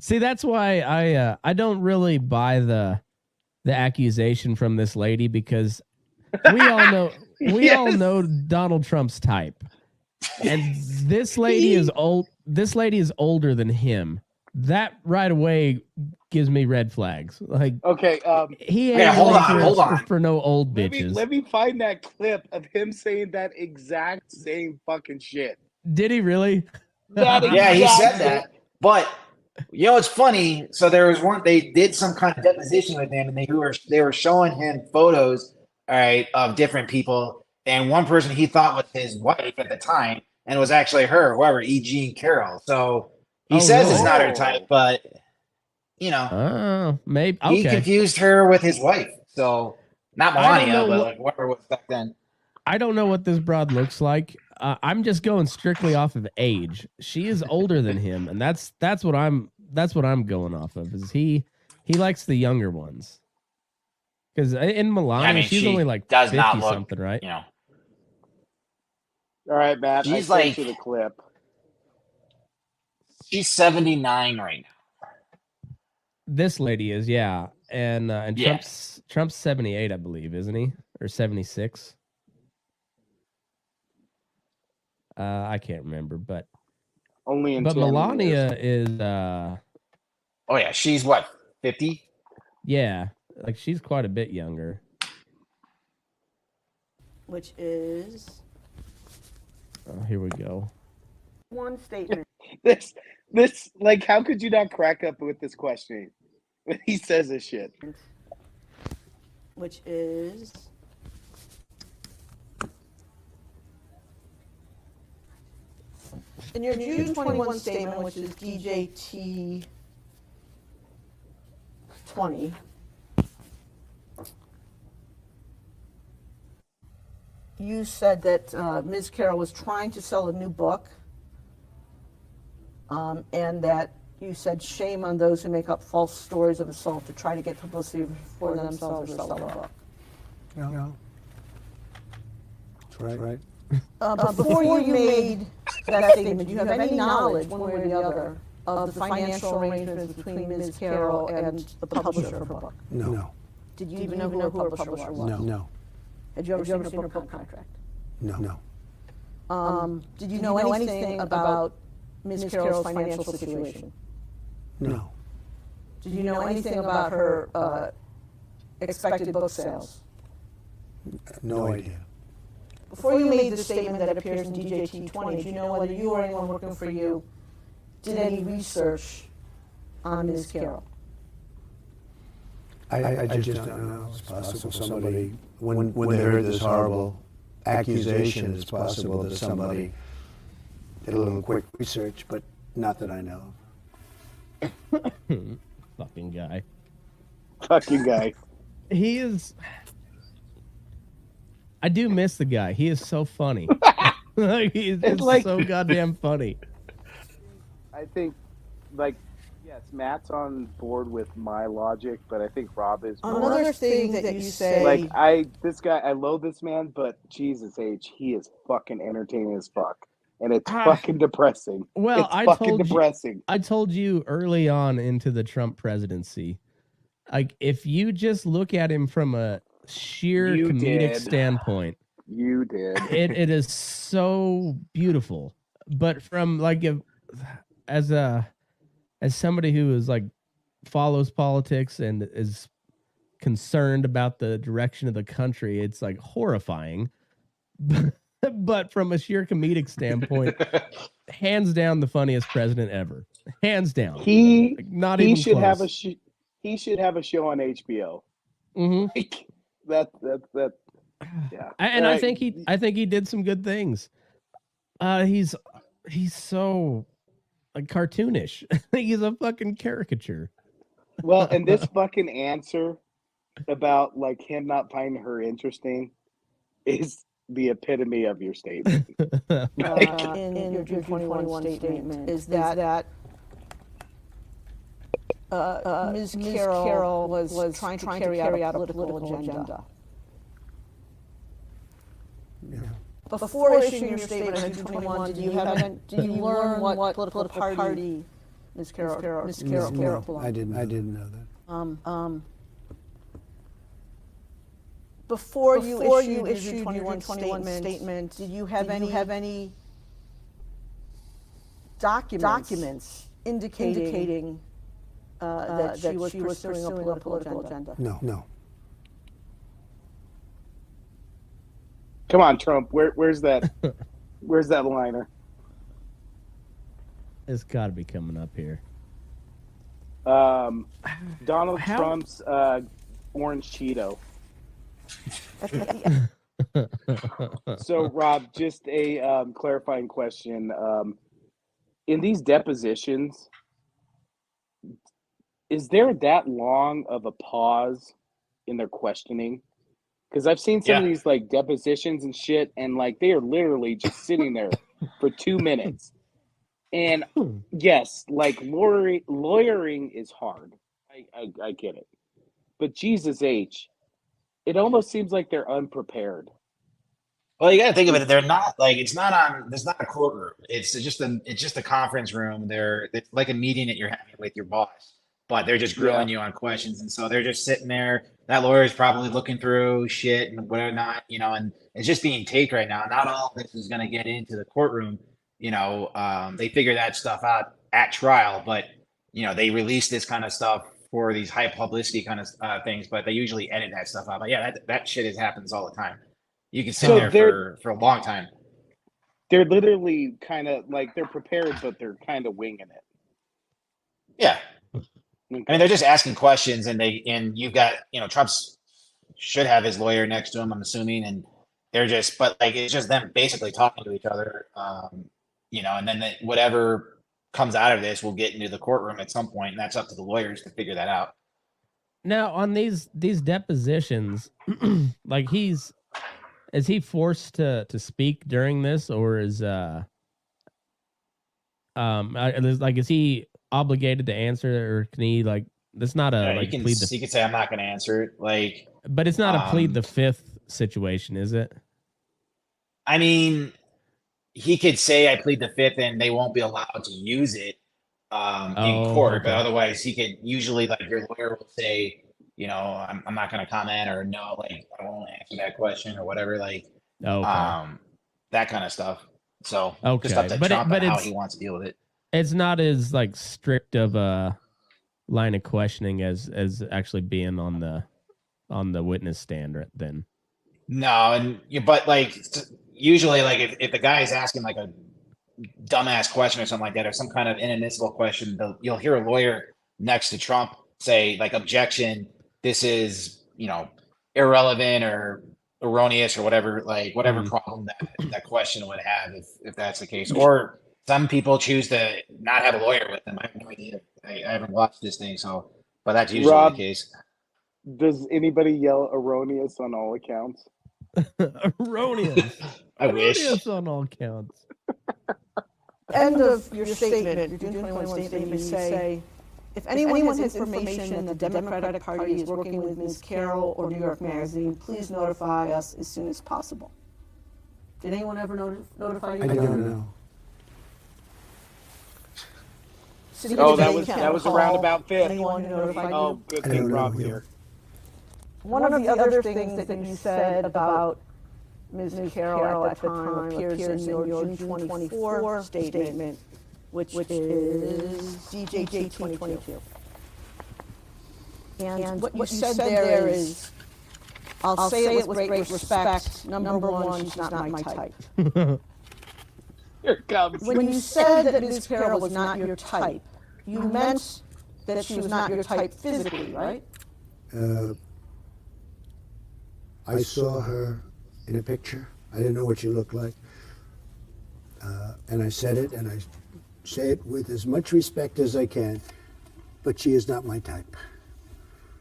See, that's why I don't really buy the accusation from this lady, because we all know Donald Trump's type, and this lady is old. This lady is older than him. That right away gives me red flags. Okay, he ain't hold on for no old bitches. Let me find that clip of him saying that exact same fucking shit. Did he really? Yeah, he said that. But it's funny. So there was they did some kind of deposition with him, and they were showing him photos, all right, of different people, and one person he thought was his wife at the time, and it was actually her, whoever, E. Jean Carroll. So he says it's not her type, but maybe okay. He confused her with his wife. So not Melania, but whoever was back then. I don't know what this broad looks like. I'm just going strictly off of age. She is older than him, and that's what I'm going off of. Is he likes the younger ones? Because in Melania, she's only 50 something, right? All right, Matt. She's I sent you the clip. She's 79 right now. This lady is, yeah, and yeah. Trump's 78, I believe, isn't he, or 76? I can't remember, but Melania is oh yeah, she's what, 50? Yeah, she's quite a bit younger. Which is here we go. One statement. This how could you not crack up with this question when he says this shit? Which is in your June 21 statement, which is DJT 20, you said that Ms. Carroll was trying to sell a new book, and that you said shame on those who make up false stories of assault to try to get publicity for themselves or sell a book. No. That's right. Before you made that statement, do you have any knowledge, one way or the other, of the financial arrangements between Ms. Carroll and the publisher of her book? No. Did you even know who her publisher was? No. Had you ever seen her book contract? No. Did you know anything about Ms. Carroll's financial situation? No. Did you know anything about her expected book sales? No idea. before you made the statement that appears in DJT20, do you know whether you or anyone working for you did any research on Ms. Carroll? I just don't know. It's possible somebody, when they heard this horrible accusation, it's possible that somebody did a little quick research, but not that I know of. Fucking guy. Fucking guy. He is. I do miss the guy. He is so funny. Like, he's just like- so goddamn funny. I think, like, yes, Matt's on board with my logic, but I think Rob is more. Another thing that you say, Like, this guy, I loathe this man, but Jesus H, he is fucking entertaining as fuck. And it's fucking depressing. Well, it's I fucking told depressing. I told you early on into the Trump presidency, like, if you just look at him from a sheer You comedic did. standpoint, You did. it is so beautiful. But from like as somebody who is like follows politics and is concerned about the direction of the country, it's like horrifying. But from a sheer comedic standpoint, hands down the funniest president ever. Hands down. He Like, not he even should close. have he should have a show on HBO. Mhm. Like, that yeah. And I think he did some good things. He's so like cartoonish. He's a fucking caricature. Well, and this fucking answer about like him not finding her interesting is the epitome of your statement. in your June 21 statement, is that Ms. Carroll was trying to carry out a political agenda. Yeah. Before issuing your statement on June 21, did you learn what political party Ms. Carroll belonged? I didn't know that. Before you issued your June 21 statement, did you have any documents indicating that she was pursuing a political agenda? No. Come on, Trump. Where's that? Where's that liner? It's got to be coming up here. Donald Trump's orange Cheeto. So, Rob, just a clarifying question. In these depositions, is there that long of a pause in their questioning? Because I've seen some of these like depositions and shit, and like they are literally just sitting there for 2 minutes. And yes, like lawyering is hard. I get it. But Jesus H, it almost seems like they're unprepared. Well, you got to think of it. They're not like it's not a courtroom. It's just a conference room. It's like a meeting that you're having with your boss, but they're just grilling you on questions, and so they're just sitting there. That lawyer is probably looking through shit and whatnot, and it's just being taped right now. Not all of this is going to get into the courtroom. They figure that stuff out at trial, but they release this kind of stuff for these high publicity kind of things, but they usually edit that stuff out. But yeah, that shit happens all the time. You can sit there for a long time. They're literally kind of like they're prepared, but they're kind of winging it. Yeah. Okay. I mean, they're just asking questions, and you've got, Trump's should have his lawyer next to him, I'm assuming, and they're just, but like it's just them basically talking to each other, and then whatever comes out of this will get into the courtroom at some point, and that's up to the lawyers to figure that out. Now, on these depositions, like is he forced to speak during this, or is is he obligated to answer, or can he like that's not a you can say I'm not going to answer it, like, but it's not a plead the fifth situation, is it? I mean, he could say I plead the fifth, and they won't be allowed to use it in court. Okay. But otherwise, he could usually, like, your lawyer will say, I'm not going to comment, or no, like I won't answer that question, or whatever, like, that kind of stuff. So just up to Trump and how he wants to deal with it. It's not as like strict of a line of questioning as actually being on the witness stand then. No, but like usually, like if the guy is asking like a dumbass question or something like that, or some kind of inadmissible question, you'll hear a lawyer next to Trump say like, objection, this is, irrelevant or erroneous or whatever, like whatever problem that question would have if that's the case. Or some people choose to not have a lawyer with them. I have no idea. I haven't watched this thing, but that's usually Rob, the case. Does anybody yell erroneous on all accounts? Erroneous. I wish. Erroneous on all counts. End of your statement, your June 21 statement, you say, if anyone has information that the Democratic Party is working with Ms. Carroll or New York Magazine, please notify us as soon as possible. Did anyone ever notify you? I don't know. That was a roundabout fit. Anyone who notified you? Oh, good thing Rob's here. One of the other things that you said about Ms. Carroll at the time appears in your June 24 statement, which is DJT 2022. And what you said there is, I'll say it with great respect, number one, she's not my type. Here it comes. When you said that Ms. Carroll was not your type, you meant that she was not your type physically, right? I saw her in a picture. I didn't know what she looked like. And I said it, and I say it with as much respect as I can, but she is not my type.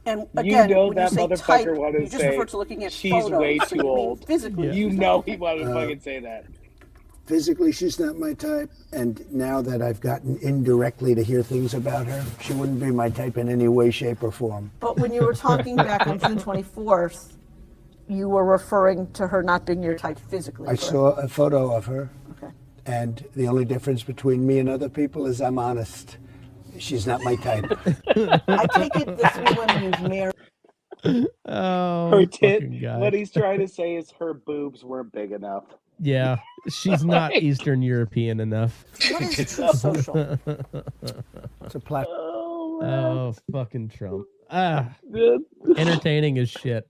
And again, when that you say motherfucker type, wanted you to just say refer to looking at she's photos. way So too you mean old. physically. You know he wanted to fucking say that. Physically, she's not my type, and now that I've gotten indirectly to hear things about her, she wouldn't be my type in any way, shape, or form. But when you were talking back on June 24th, you were referring to her not being your type physically. I correct? saw a photo of her, Okay. and the only difference between me and other people is I'm honest. She's not my type. I take it this woman you've married. Oh, Her tit. fucking guy. What he's trying to say is her boobs weren't big enough. Yeah, she's not Eastern European enough. What is Truth Social? It's a platform. Oh, fucking Trump. Good. Entertaining as shit.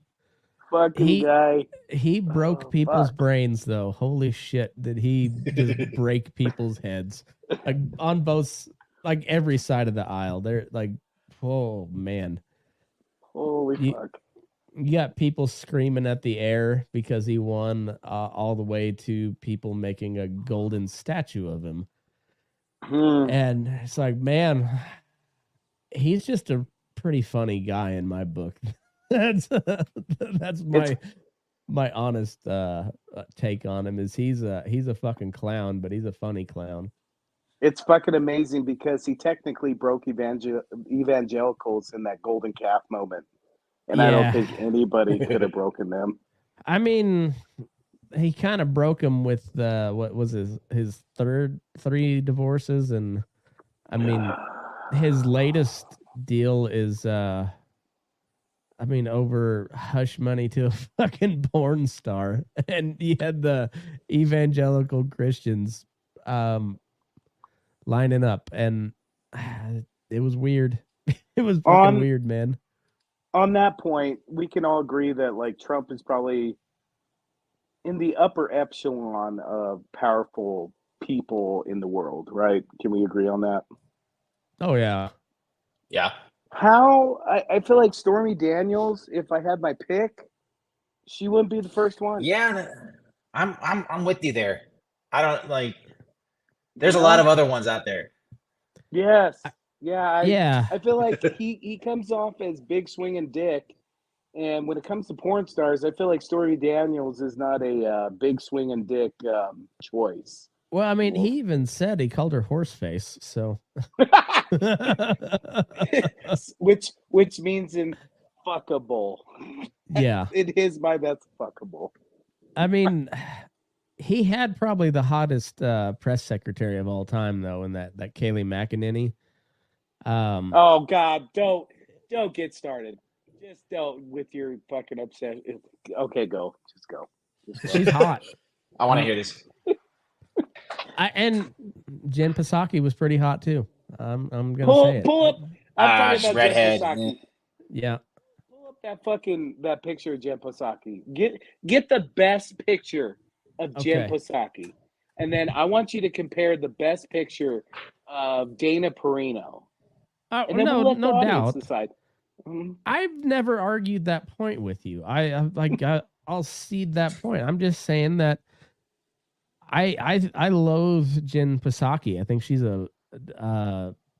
Fucking guy. He broke people's brains, though. Holy shit, did he just break people's heads? Like, on both, like, every side of the aisle. They're like, oh, man. Holy fuck. You got people screaming at the air because he won, all the way to people making a golden statue of him. And it's like, man, he's just a pretty funny guy in my book. That's my honest take on him. Is he's a fucking clown, but he's a funny clown. It's fucking amazing because he technically broke evangelicals in that golden calf moment. And I don't think anybody could have broken them. I mean, he kind of broke him with what was his three divorces, and I mean, his latest deal is over hush money to a fucking porn star, and he had the evangelical Christians lining up, and it was weird. It was fucking weird, man. On that point, we can all agree that like Trump is probably in the upper echelon of powerful people in the world, right? Can we agree on that? Oh yeah. Yeah. I feel like Stormy Daniels, if I had my pick, she wouldn't be the first one. Yeah, I'm with you there. I don't like. There's a lot of other ones out there. Yes. Yeah. I feel like he comes off as big swinging dick, and when it comes to porn stars, I feel like Stormy Daniels is not a big swinging dick choice. Well, I mean, he even said he called her horseface, so which means in fuckable. Yeah. In his mind, that's fuckable. I mean, he had probably the hottest press secretary of all time, though, in that Kayleigh McEnany. Oh God, don't get started. Just don't with your fucking obsession. Okay, go. Just go. She's hot. I want to hear this. And Jen Psaki was pretty hot too. I'm gonna say it. Pull up. I'm talking about redhead. Jen Psaki. Yeah. Pull up that picture of Jen Psaki. Get the best picture of Jen Okay. Psaki. And then I want you to compare the best picture of Dana Perino. And then no, we'll let the no audience doubt. decide. Mhm. I've never argued that point with you. I'll cede that point. I'm just saying that I loathe Jen Psaki. I think she's a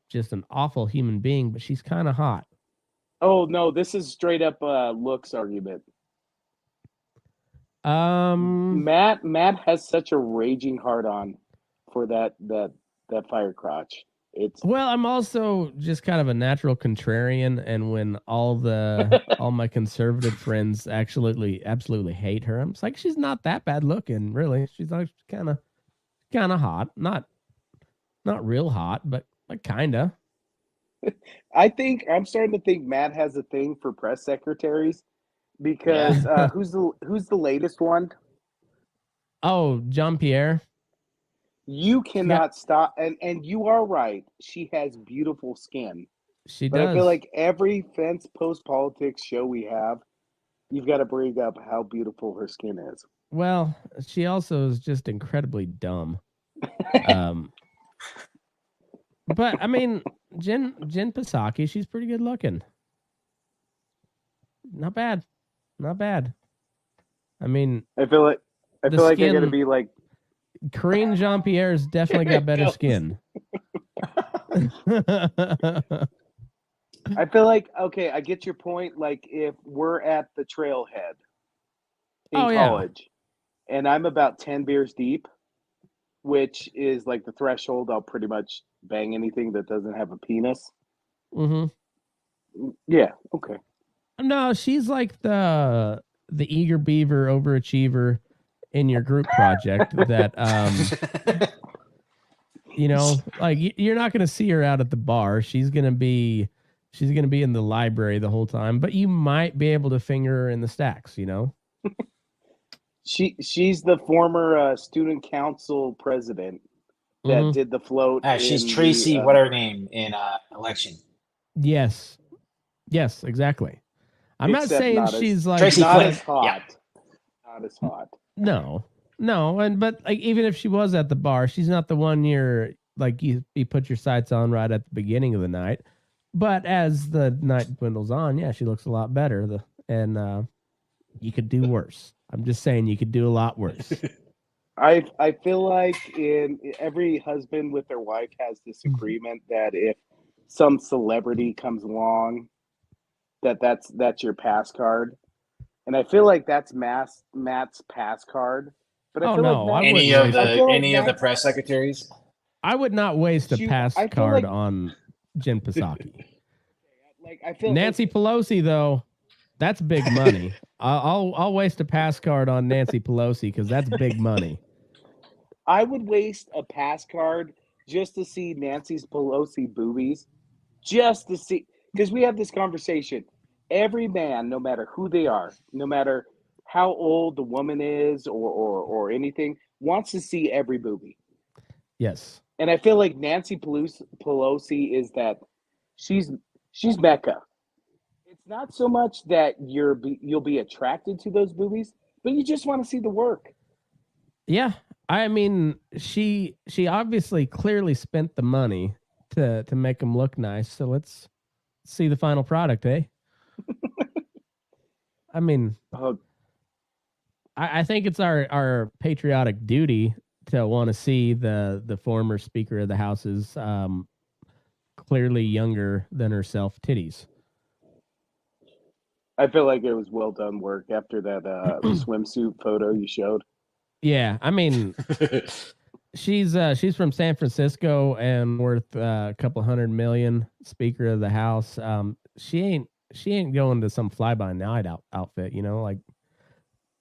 just an awful human being, but she's kind of hot. Oh no, this is straight up looks argument. Matt has such a raging hard on for that fire crotch. It's Well, I'm also just kind of a natural contrarian, and when all my conservative friends absolutely hate her, I'm just like, she's not that bad looking, really. She's like kind of hot, not real hot, but like kind of. I think I'm starting to think Matt has a thing for press secretaries because who's the latest one? Oh, Jean Pierre. You cannot stop, and you are right. She has beautiful skin. She But does. I feel like every fence post politics show we have, you've got to bring up how beautiful her skin is. Well, she also is just incredibly dumb. But I mean, Jen Psaki, she's pretty good looking. Not bad. I mean, I feel like they're going to be like Karine Jean Pierre's definitely got better skin. I feel like, okay, I get your point. Like if we're at the trailhead in college and I'm about 10 beers deep, which is like the threshold, I'll pretty much bang anything that doesn't have a penis. Mm-hmm. Yeah, okay. No, she's like the eager beaver overachiever in your group project that like you're not going to see her out at the bar. She's going to be in the library the whole time, but you might be able to finger her in the stacks, She's the former student council president that did the float. She's Tracy, what her name in election. Yes, exactly. I'm not saying she's like Tracy not Flick. as hot. Yeah. Not as hot. No, but like even if she was at the bar, she's not the one you put your sights on right at the beginning of the night. But as the night dwindles on, yeah, she looks a lot better. And you could do worse. I'm just saying you could do a lot worse. I feel like in every husband with their wife has this agreement that if some celebrity comes along, that's your pass card. And I feel like that's Matt's pass card. But I feel like any of the press secretaries. I would not waste a pass card on Jen Psaki. Like I feel Nancy Pelosi though, that's big money. I'll waste a pass card on Nancy Pelosi because that's big money. I would waste a pass card just to see Nancy Pelosi boobies, just to see, because we have this conversation. Every man, no matter who they are, no matter how old the woman is or anything, wants to see every boobie. Yes. And I feel like Nancy Pelosi is that she's Mecca. It's not so much that you'll be attracted to those boobies, but you just want to see the work. Yeah. I mean, she obviously clearly spent the money to make them look nice. So let's see the final product, eh? I mean, I think it's our patriotic duty to want to see the former Speaker of the House's clearly younger than herself titties. I feel like it was well done work after that swimsuit photo you showed. Yeah, I mean, she's from San Francisco and worth a couple $100 million. Speaker of the House. She ain't going to some fly by night outfit. Like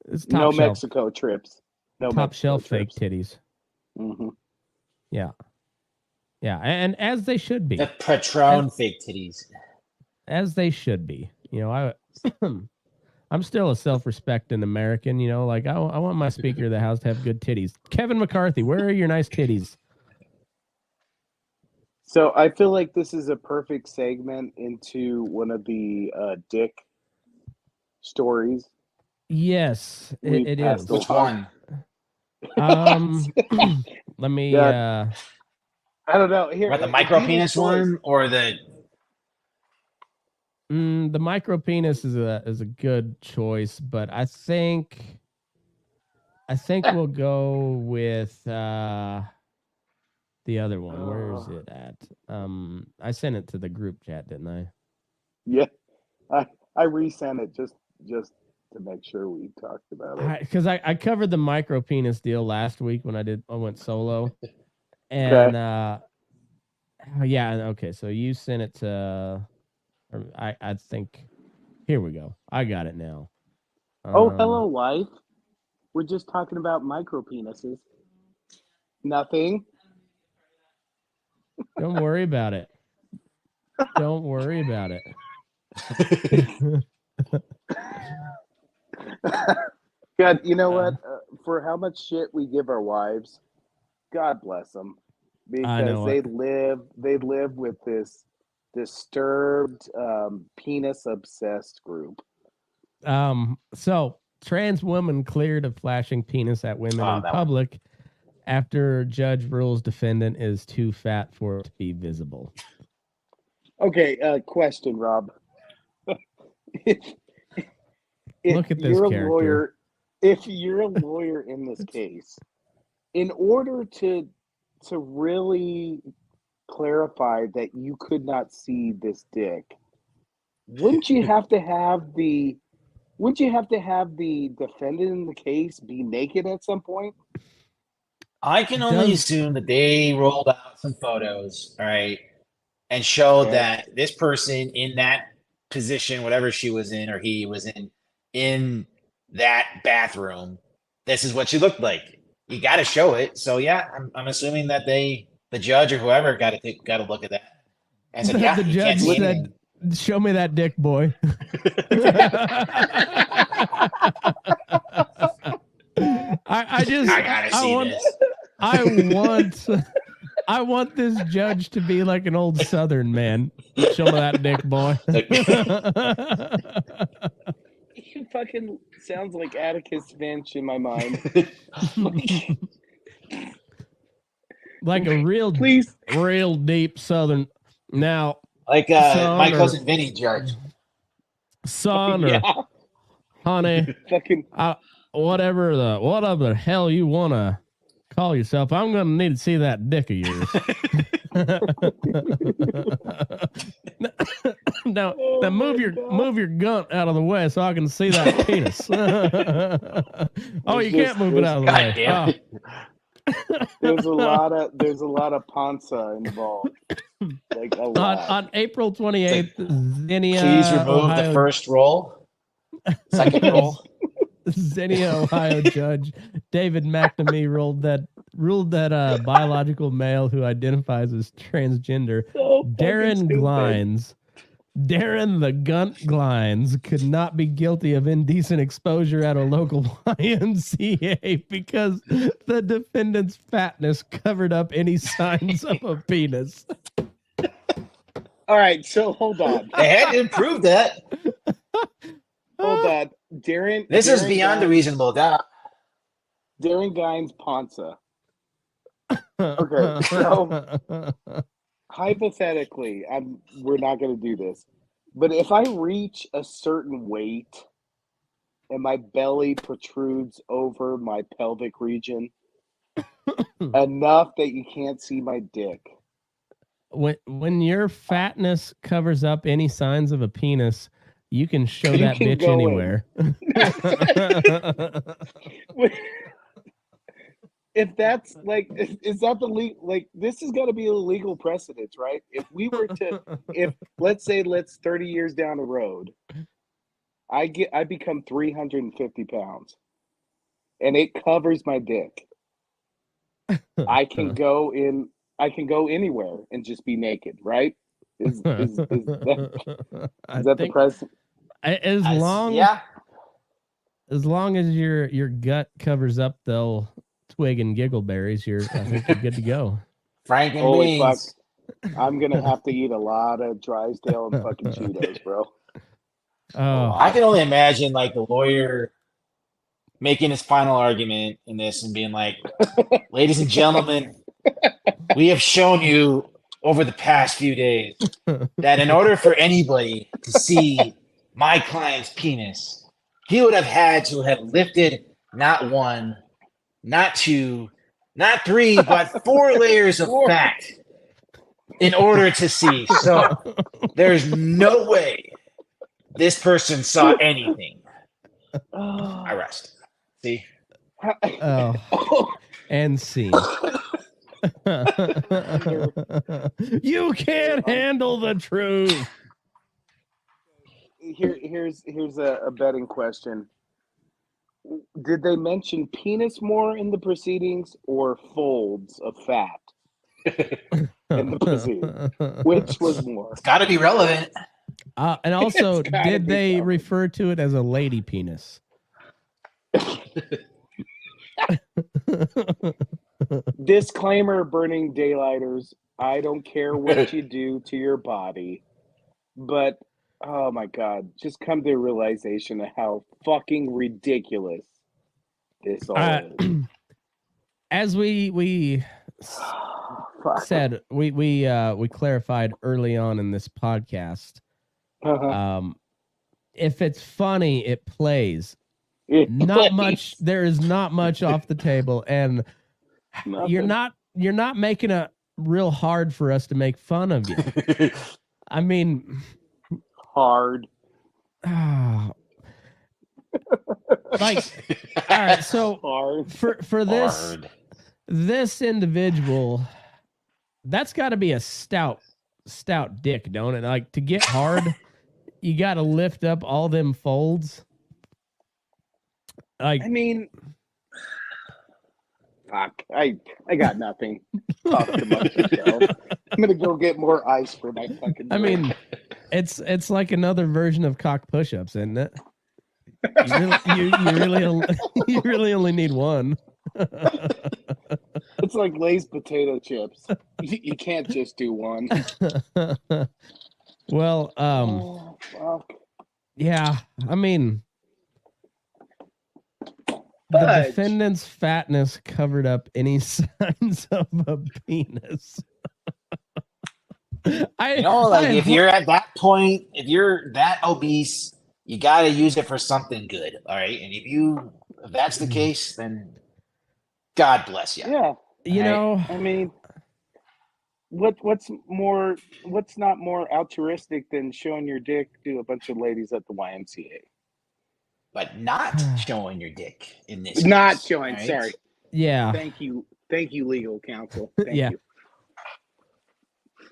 it's top no shelf, Mexico trips. No top Mexico shelf trips. fake titties. Mm-hmm. Yeah, and as they should be. The Patron fake titties. As they should be. I'm still a self-respecting American, like I want my Speaker of the House to have good titties. Kevin McCarthy, where are your nice titties? So I feel like this is a perfect segment into one of the Dick stories. Yes, it is. Which one? Let me. Yeah. I don't know. Here, What, the micro dealer's penis choice. one or the? The micro penis is a good choice, but I think we'll go with the other one. Where is it at? I sent it to the group chat, didn't I? Yeah, I resent it just to make sure we talked about it. Because I covered the micro penis deal last week when I went solo, and yeah, okay. So you sent it to, I think. Here we go. I got it now. Oh, hello, wife. We're just talking about micro penises. Nothing. Don't worry about it. Don't worry about it. God, you know what? For how much shit we give our wives, God bless them, because they live with this disturbed, penis obsessed group. So trans woman cleared of flashing penis at women in public after judge rules defendant is too fat for it to be visible. Okay, question, Rob. Look at this character. If you're a lawyer in this case, in order to really clarify that you could not see this dick, wouldn't you have to have the defendant in the case be naked at some point? I can only assume that they rolled out some photos, all right, and showed that this person in that position, whatever she was in or he was in that bathroom, this is what she looked like. You got to show it. So yeah, I'm assuming that the judge or whoever got to look at that and said, yeah, the you judge can't see said, anything. "Show me that dick, boy." I gotta see this. I want this judge to be like an old Southern man. Show me that dick, boy. He fucking sounds like Atticus Finch in my mind. Like a real deep Southern. Now, like my cousin Vinny Judge. Son or honey, fucking whatever the hell you want to call yourself, I'm gonna need to see that dick of yours. now move your gun out of the way so I can see that penis. Oh, you can't move it out of the way. Damn. There's a lot of panza involved. Like a lot. On April 28th, Xenia, please remove Ohio, the first roll. Second roll. Xenia, Ohio judge David McNamee ruled that biological male who identifies as transgender Darren the Gunt Glines could not be guilty of indecent exposure at a local YMCA because the defendant's fatness covered up any signs of a penis. All right, so hold on. They had to improve that. Hold on. This is beyond the reasonable doubt. Darren Gines Ponza. Okay, so hypothetically, we're not going to do this, but if I reach a certain weight and my belly protrudes over my pelvic region enough that you can't see my dick. When your fatness covers up any signs of a penis, you can show that bitch anywhere. If that's like, is that the like? This has got to be a legal precedent, right? If we were to, let's say 30 years down the road, I become 350 pounds, and it covers my dick. I can go anywhere and just be naked, right? Is that the precedent? As long as your gut covers up the twig and giggleberries, I think you're good to go. Frank and beans. Fuck. I'm gonna have to eat a lot of Drysdale and fucking Cheetos, bro. I can only imagine like the lawyer making his final argument in this and being like, ladies and gentlemen, we have shown you over the past few days that in order for anybody to see my client's penis, he would have had to have lifted not one, not two, not three, but 4 layers of fat in order to see. So there's no way this person saw anything. I rest. See? Oh, and scene. You can't handle the truth. Here's a betting question. Did they mention penis more in the proceedings or folds of fat in the proceedings? Which was more? It's got to be relevant. And also, did they refer to it as a lady penis? Disclaimer, burning daylighters. I don't care what you do to your body, but oh my God, just come to a realization of how fucking ridiculous this all is. As we said, we clarified early on in this podcast. If it's funny, it plays. Much. There is not much off the table, and you're not making it real hard for us to make fun of you. I mean, hard. Like, all right. So hard. for this individual, that's got to be a stout dick, don't it? Like, to get hard, you got to lift up all them folds. Like, I mean, fuck. I got nothing. Talk amongst yourself. I'm gonna go get more ice for my fucking. I mean, it's like another version of cock push-ups, isn't it? You really only need one. It's like Lay's potato chips. You can't just do one. Well, oh, fuck. Yeah, I mean, the defendant's fatness covered up any signs of a penis. If you're at that point, if you're that obese, you got to use it for something good. All right. And if that's the case, then God bless you. Yeah. You know, I mean, what's not more altruistic than showing your dick to a bunch of ladies at the YMCA? But not showing your dick in this. Not case, showing. right? Sorry. Yeah. Thank you, legal counsel. Thank you.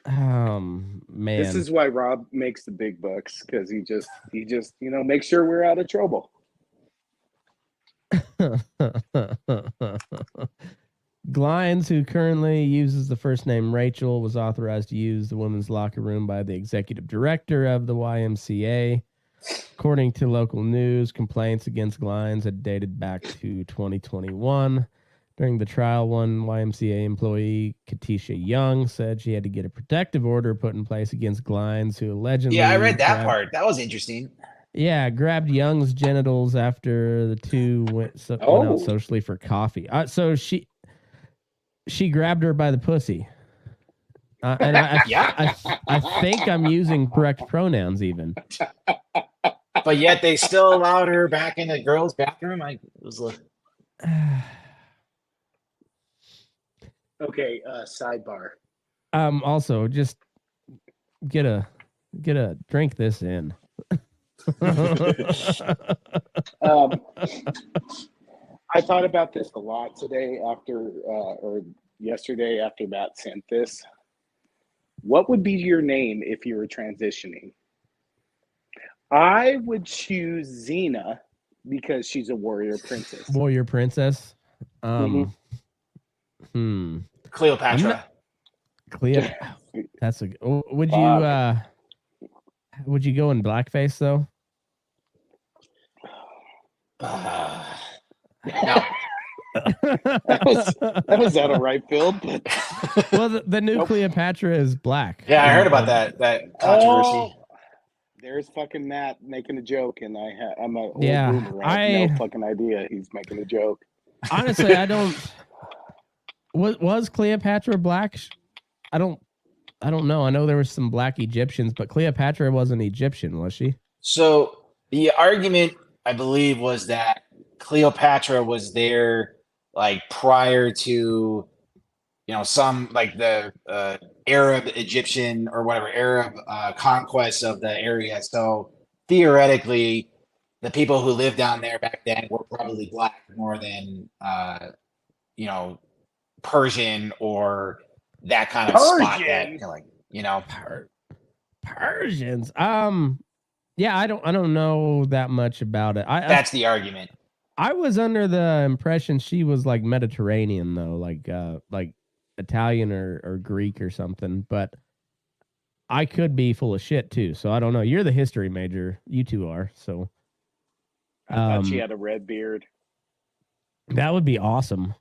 Man, this is why Rob makes the big bucks, because he just makes sure we're out of trouble. Glines, who currently uses the first name Rachel, was authorized to use the women's locker room by the executive director of the YMCA. According to local news, complaints against Glines had dated back to 2021. During the trial, one YMCA employee, Katisha Young, said she had to get a protective order put in place against Glines, who allegedly... Yeah, I read that part. That was interesting. Yeah, grabbed Young's genitals after the two went out socially for coffee. So she grabbed her by the pussy. And I think I'm using correct pronouns even. But yet they still allowed her back in the girls' bathroom. Okay, sidebar. Also, just get a drink this in. I thought about this a lot today or yesterday after Matt sent this. What would be your name if you were transitioning? I would choose Xena because she's a warrior princess. Warrior princess? Cleopatra. Cleopatra. That's a good. Would you go in blackface though? No. that was out of right field. But... Well, the new Cleopatra is black. Yeah, I heard about that controversy. There's fucking Matt making a joke, and I'm a old Yeah, boomer. I have no fucking idea he's making a joke. Honestly, I don't. Was Cleopatra black? I don't know. I know there were some black Egyptians, but Cleopatra wasn't Egyptian, was she? So the argument, I believe, was that Cleopatra was there like prior to, some like the Arab Egyptian or whatever Arab conquest of the area. So theoretically, the people who lived down there back then were probably black more than Persian or that kind of spot that Persians. Yeah, I don't know that much about it. That's the argument. I was under the impression she was like Mediterranean though, like Italian or Greek or something, but I could be full of shit too. So I don't know. You're the history major. You two are. So I thought she had a red beard. That would be awesome.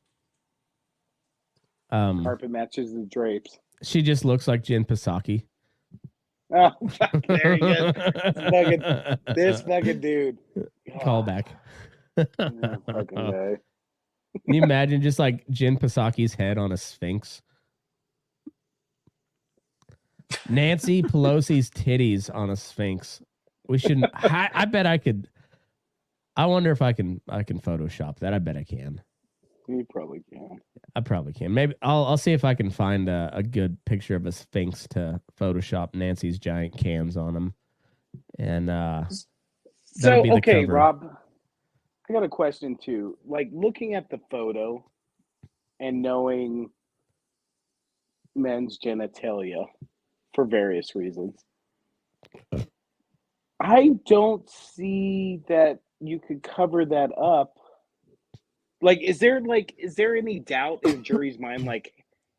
Carpet matches the drapes. She just looks like Jin Pasaki. Oh, fuck, there he is. This fucking dude. Call back. Fucking guy. Can you imagine just like Jin Pasaki's head on a sphinx? Nancy Pelosi's titties on a sphinx. We shouldn't. I bet I could. I wonder if I can Photoshop that. I bet I can. You probably can. I probably can. Maybe I'll see if I can find a good picture of a sphinx to Photoshop Nancy's giant cans on them. And so okay, cover. Rob, I got a question too. Like looking at the photo and knowing men's genitalia for various reasons, I don't see that you could cover that up. Like, is there any doubt in the jury's mind? Like,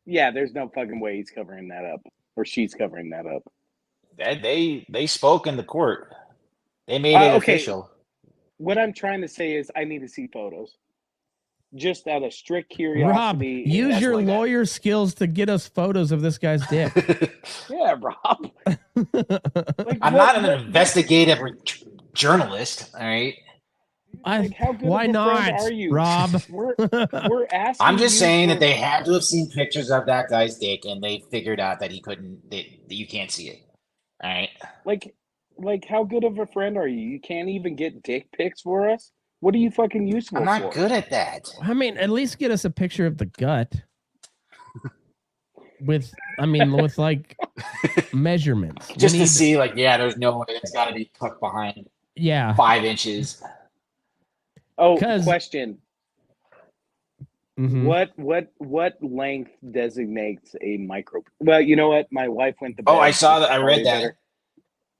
yeah, there's no fucking way he's covering that up or she's covering that up. They spoke in the court. They made it official. What I'm trying to say is I need to see photos. Just out of strict curiosity. Rob, use your lawyer skills to get us photos of this guy's dick. Yeah, Rob. I'm not an investigative journalist, all right? Like, how good why of a not, friend are you? Rob? We're asking. I'm just saying that they had to have seen pictures of that guy's dick, and they figured out that he couldn't. That you can't see it. All right. Like, how good of a friend are you? You can't even get dick pics for us. What are you fucking useful for? I'm not good at that. I mean, at least get us a picture of the gut. with like measurements. Just to see, like, yeah, there's no way it's got to be tucked behind. Yeah, 5 inches. Oh, question. Mm-hmm. What length designates a micro? Well, you know what? My wife went to bed. Oh, I saw that. I read that. Better.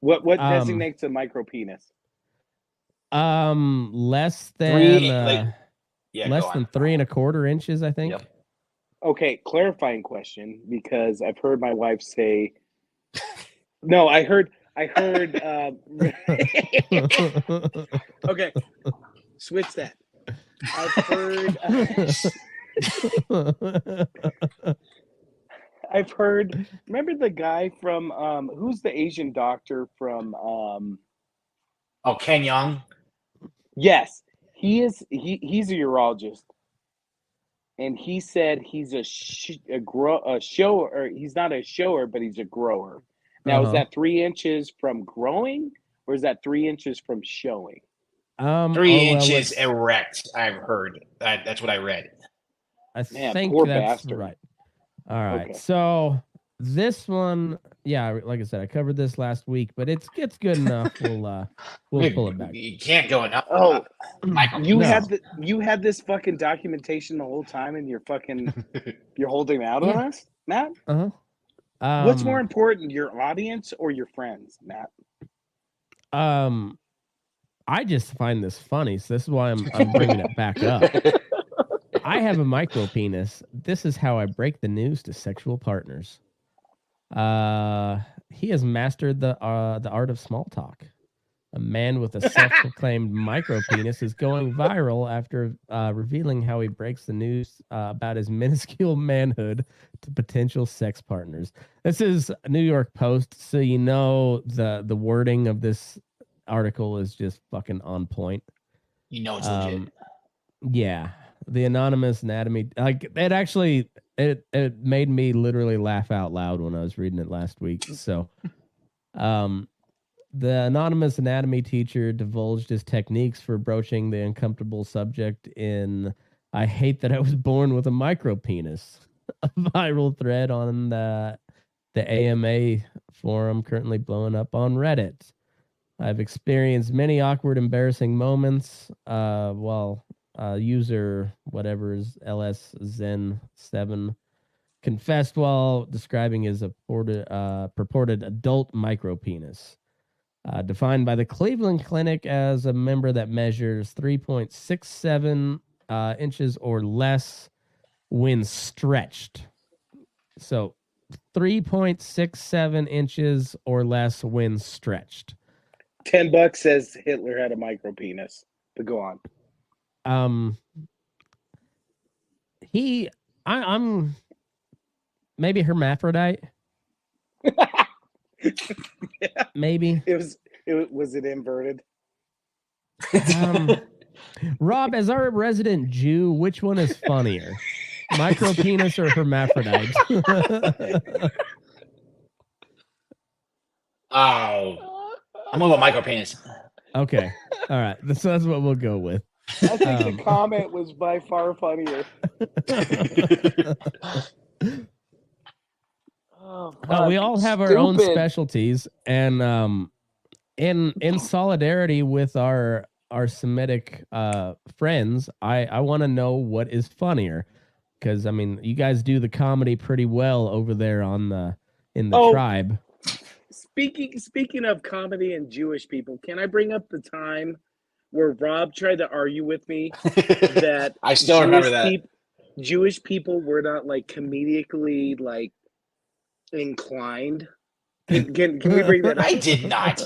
What designates a micro penis? Less than 3 1/4 inches, I think. Yep. Okay, clarifying question, because I've heard my wife say. No, I heard. Okay, switch that. I've heard. I've heard. Remember the guy from who's the Asian doctor from? Ken Young. Yes, he is. He's a urologist, and he said he's a shower. Or he's not a shower, but he's a grower. Now, is that 3 inches from growing, or is that 3 inches from showing? 3 inches erect. I've heard that's what I read. I think that's right. All right, okay. So this one, yeah, like I said, I covered this last week, but it's good enough. We'll pull it back. You can't go enough. Oh, Michael, you had this fucking documentation the whole time, and you're holding out on us, Matt. What's more important, your audience or your friends, Matt? I just find this funny, so this is why I'm bringing it back up. I have a micro penis. This is how I break the news to sexual partners. He has mastered the art of small talk. A man with a self-proclaimed micropenis is going viral after revealing how he breaks the news about his minuscule manhood to potential sex partners. This is New York Post, so you know the wording of this article is just fucking on point. You know it's legit. Yeah, the anonymous anatomy, like it made me literally laugh out loud when I was reading it last week. So, the anonymous anatomy teacher divulged his techniques for broaching the uncomfortable subject in "I hate that I was born with a micropenis," a viral thread on the AMA forum currently blowing up on Reddit. I've experienced many awkward, embarrassing moments while user whatever's LS Zen 7 confessed while describing his purported adult micropenis. Defined by the Cleveland Clinic as a member that measures 3.67 inches or less when stretched. So 3.67 inches or less when stretched. $10 says Hitler had a micropenis. But go on. I'm maybe hermaphrodite. Yeah. Maybe was it inverted? Rob, as our resident Jew, which one is funnier, micropenis or hermaphrodite? Oh, I'm going with micropenis. Okay, all right, so that's what we'll go with. I think the comment was by far funnier. We all have our own specialties, and in solidarity with our Semitic friends, I want to know what is funnier, because I mean, you guys do the comedy pretty well over there in the tribe. Speaking of comedy and Jewish people, can I bring up the time where Rob tried to argue with me that I still remember that Jewish people were not like comedically like inclined? Can we bring that up? I did not.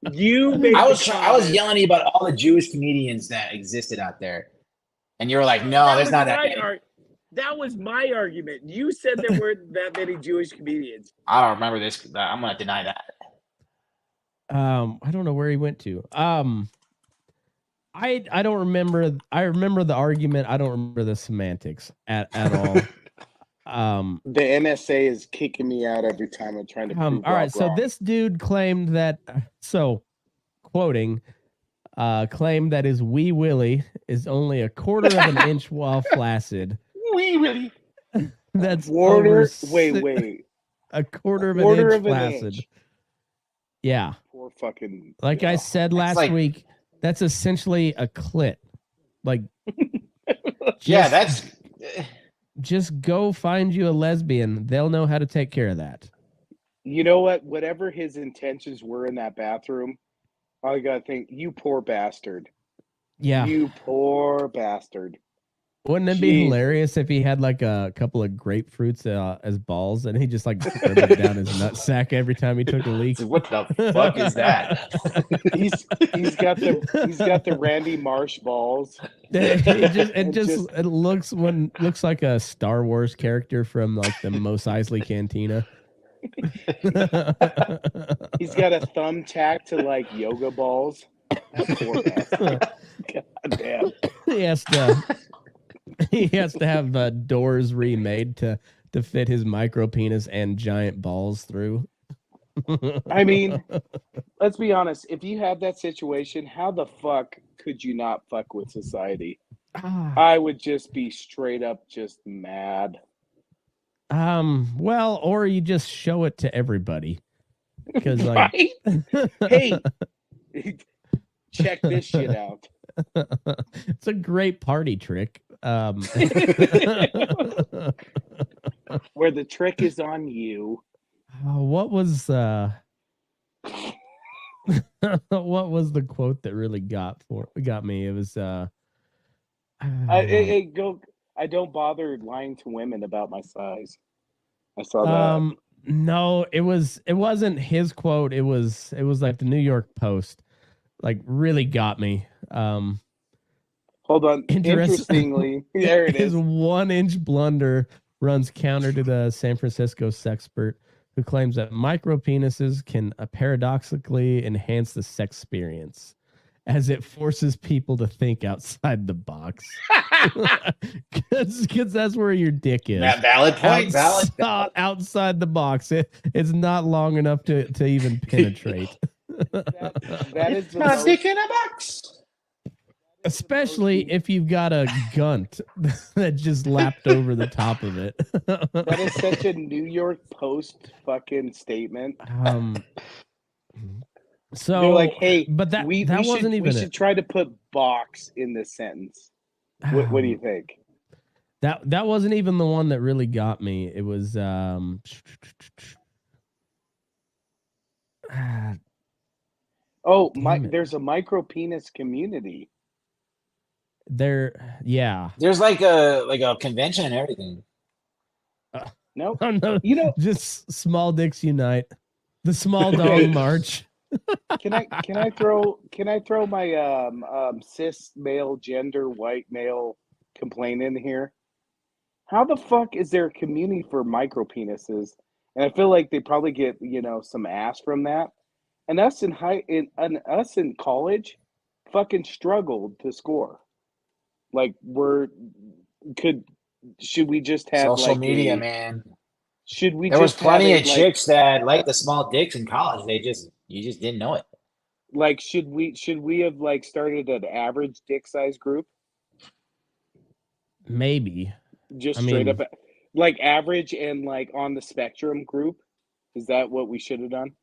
I was yelling at you about all the Jewish comedians that existed out there, and you were like, "No, there's not that many." That was my argument. You said there weren't that many Jewish comedians. I don't remember this. I'm going to deny that. I don't know where he went to. I don't remember. I remember the argument. I don't remember the semantics at all. The NSA is kicking me out every time I'm trying to prove all right, so wrong. this dude claimed that, quoting, claimed that his wee willy is only a quarter of an inch while flaccid. Wee willy. That's wait. A quarter of an inch flaccid. Yeah. Poor fucking. Like I said last week, that's essentially a clit. Like, just go find you a lesbian. They'll know how to take care of that. You know what? Whatever his intentions were in that bathroom, I gotta think, you poor bastard. Yeah. You poor bastard. Wouldn't it be hilarious if he had like a couple of grapefruits as balls and he just like threw it down his nutsack every time he took a leak? What the fuck is that? he's got the Randy Marsh balls. It looks like a Star Wars character from like the Mos Eisley Cantina. He's got a thumbtack to like yoga balls. Poor bastard. God damn. He has to have doors remade to fit his micro penis and giant balls through. I mean, let's be honest. If you had that situation, how the fuck could you not fuck with society? I would just be straight up just mad. Well, or you just show it to everybody. Because like hey, check this shit out. It's a great party trick. Where the trick is on you. What was what was the quote that really got me? It was I don't bother lying to women about my size. I saw that. No, it wasn't his quote. It was like the New York Post. Like really got me. Hold on. Interest- Interestingly, there it His is. 1-inch blunder runs counter to the San Francisco sexpert who claims that micro penises can paradoxically enhance the sex experience as it forces people to think outside the box. Because that's where your dick is. Valid point. Valid. Outside the box. It's not long enough to even penetrate. That is the Not most, dick in a box. Especially if you've got a gunt that just lapped over the top of it. that is such a New York Post fucking statement. So They're like, hey, but that we wasn't should, even we should try to put box in this sentence. What do you think? That wasn't even the one that really got me. It was There's a micro penis community. Yeah. There's like a convention and everything. No, no, just small dicks unite. The small dog march. Can I throw my cis male gender white male complaint in here? How the fuck is there a community for micro penises? And I feel like they probably get some ass from that. And us in college, fucking struggled to score. Like should we just have social like media, man? Should we? There was plenty of like, chicks that liked the small dicks in college. You just didn't know it. Like, should we have like started an average dick size group? Maybe. Just straight up, like average and like on the spectrum group. Is that what we should have done?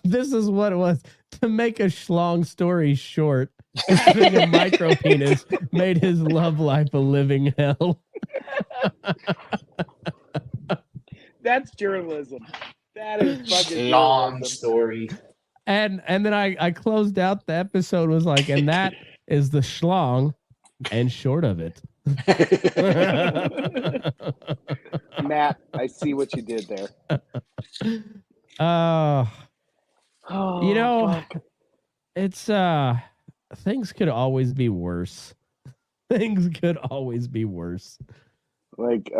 This is what it was. To make a schlong story short, having a micro penis made his love life a living hell. That's journalism. That is fucking long journalism. story. And then I closed out the episode was like, and that is the schlong and short of it. Matt, I see what you did there. Fuck. It's things could always be worse. Things could always be worse. Like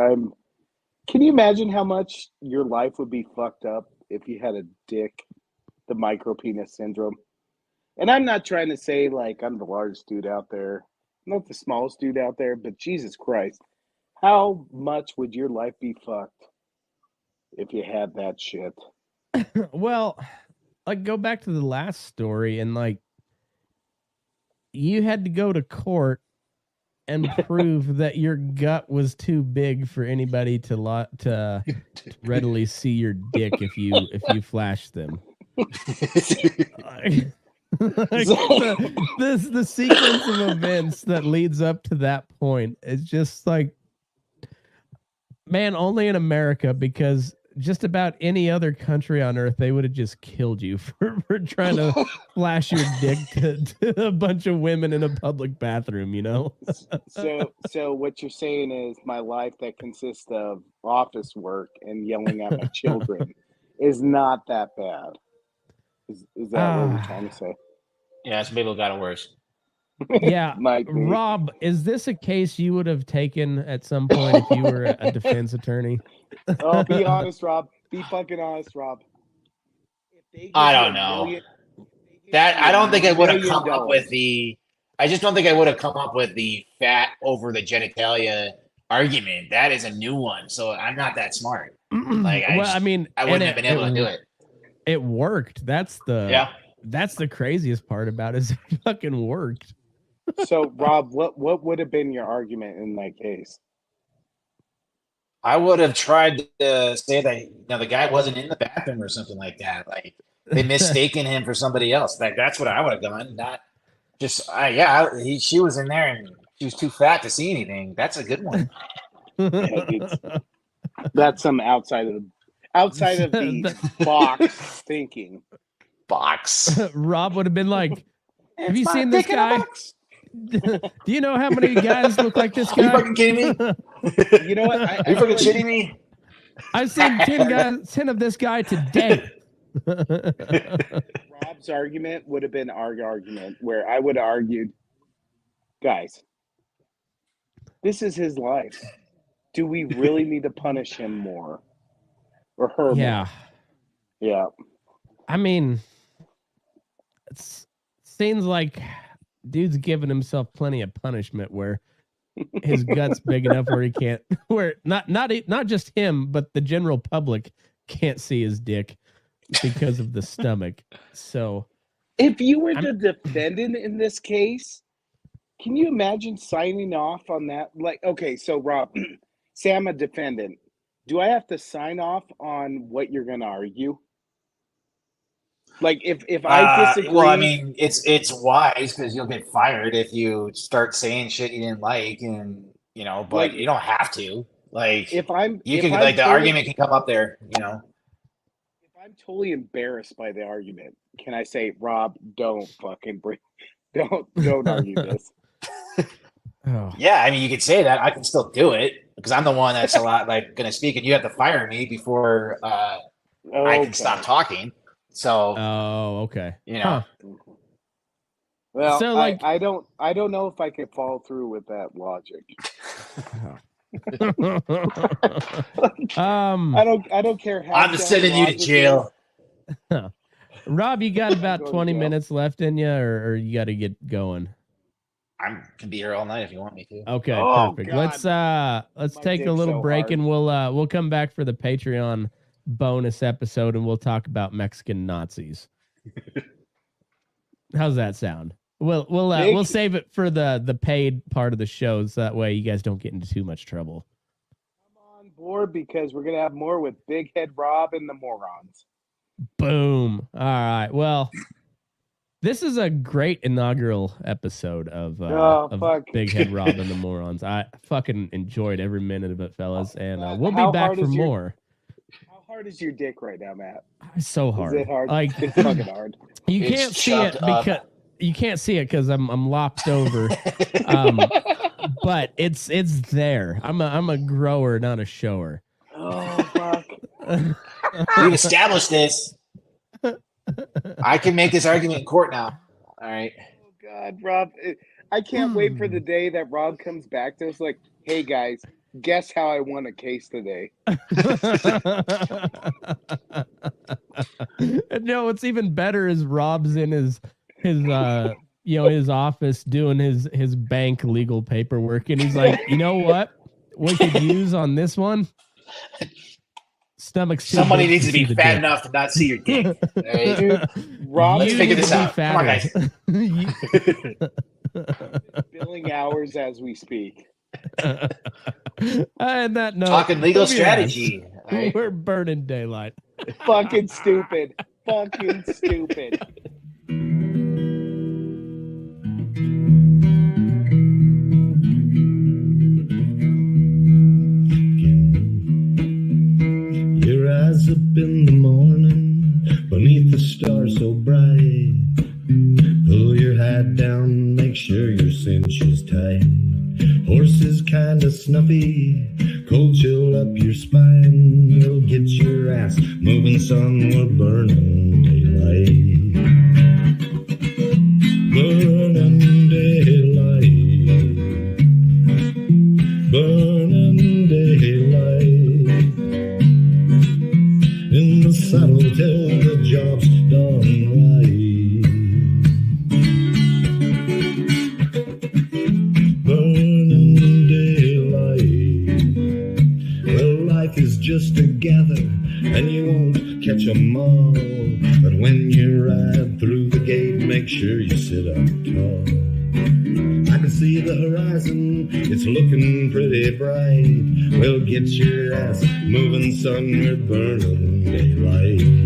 can you imagine how much your life would be fucked up if you had a dick, the micro penis syndrome? And I'm not trying to say like I'm the largest dude out there. I'm not the smallest dude out there, but Jesus Christ, how much would your life be fucked if you had that shit? Well, like go back to the last story and like you had to go to court and prove that your gut was too big for anybody to readily see your dick if you flash them. The sequence of events that leads up to that point is just like, man, only in America, because just about any other country on earth, they would have just killed you for trying to flash your dick to a bunch of women in a public bathroom, So what you're saying is my life that consists of office work and yelling at my children is not that bad. Is that what you're trying to say? Yeah, some people got it worse. Yeah. Rob, is this a case you would have taken at some point if you were a defense attorney? Oh, be honest, Rob. Be fucking honest, Rob. I don't know. I don't think I would have come up with I just don't think I would have come up with the fat over the genitalia argument. That is a new one. So I'm not that smart. I wouldn't have been able to do it. It worked. That's the craziest part about it, is it fucking worked. So, Rob, what would have been your argument in that case? I would have tried to say that the guy wasn't in the bathroom or something like that. Like they mistaken him for somebody else. Like that's what I would have done. Not just she was in there and she was too fat to see anything. That's a good one. That's some outside of the box thinking. Box. Rob would have been like, "Have you seen this guy? Do you know how many guys look like this guy?" Are you fucking kidding me? You know what? Are you fucking shitting me? I've seen 10 of this guy today. Rob's argument would have been our argument, where I would have argued, guys, this is his life. Do we really need to punish him more? Or her Yeah. more? Yeah. I mean, it seems like dude's giving himself plenty of punishment where his gut's big enough where he can't, where not just him, but the general public can't see his dick because of the stomach. So if you were the defendant in this case, can you imagine signing off on that? Like, okay, so Rob, say I'm a defendant. Do I have to sign off on what you're going to argue? Like, if I disagree, well, I mean, it's wise because you'll get fired if you start saying shit you didn't like, and but Like, you don't have to. Like, if I'm, you if can I'm like the totally- argument can come up there. If I'm totally embarrassed by the argument, can I say, Rob, don't fucking don't argue this? oh. Yeah, I mean, you could say that. I can still do it because I'm the one that's a lot like going to speak, and you have to fire me before I can stop talking. So, okay. Well, So, like- I don't know if I could follow through with that logic. I don't care how. I'm sending you to jail. Rob, you got about Go to 20 jail. minutes left in you, or you got to get going? I can be here all night if you want me to. Okay, Oh, perfect. God. Let's My take a dick's little so break, hard. and we'll come back for the Patreon bonus episode, and we'll talk about Mexican Nazis. How's that sound? We'll save it for the paid part of the show, so that way you guys don't get into too much trouble. I'm on board because we're gonna have more with Big Head Rob and the morons. Boom. All right. Well, this is a great inaugural episode of fuck. Big Head Rob and the Morons. I fucking enjoyed every minute of it, fellas, and we'll How be back hard for is your- more. How hard is your dick right now, Matt? It's so hard. Is it hard? Like It's fucking hard. you It's can't see it chopped up. because you can't see it because I'm lopped over. But it's there. I'm a grower, not a shower. Oh fuck. We've established this. I can make this argument in court now. All right. Oh God, Rob. I can't wait for the day that Rob comes back to us like, hey guys, guess how I won a case today. No, what's even better is Rob's in his his office doing his bank legal paperwork, and he's like, you know what we could use on this one? Stomach's too Somebody big needs to see be the fat dick. enough to not see your dick. All right? Dude, Rob Let's is figure You this need to out. be Come on, guys. billing hours as we speak. And that note, Talking legal yes, strategy. All right? we're burning daylight. Fucking stupid. Fucking stupid. Your eyes up in the morning, beneath the stars so bright. Pull your hat down, make sure your cinch is tight. Horses kinda snuffy, cold chill up your spine. We'll get your ass moving, son, we're burning daylight. Burning daylight. Burning daylight. In the saddle till the job's done right. Burning daylight. Well, life is just a gather, and you won't catch 'em all. But when you ride through the gate, make sure you sit up tall. I can see the horizon, it's looking pretty bright. Well, get your ass moving, son, we're burning daylight.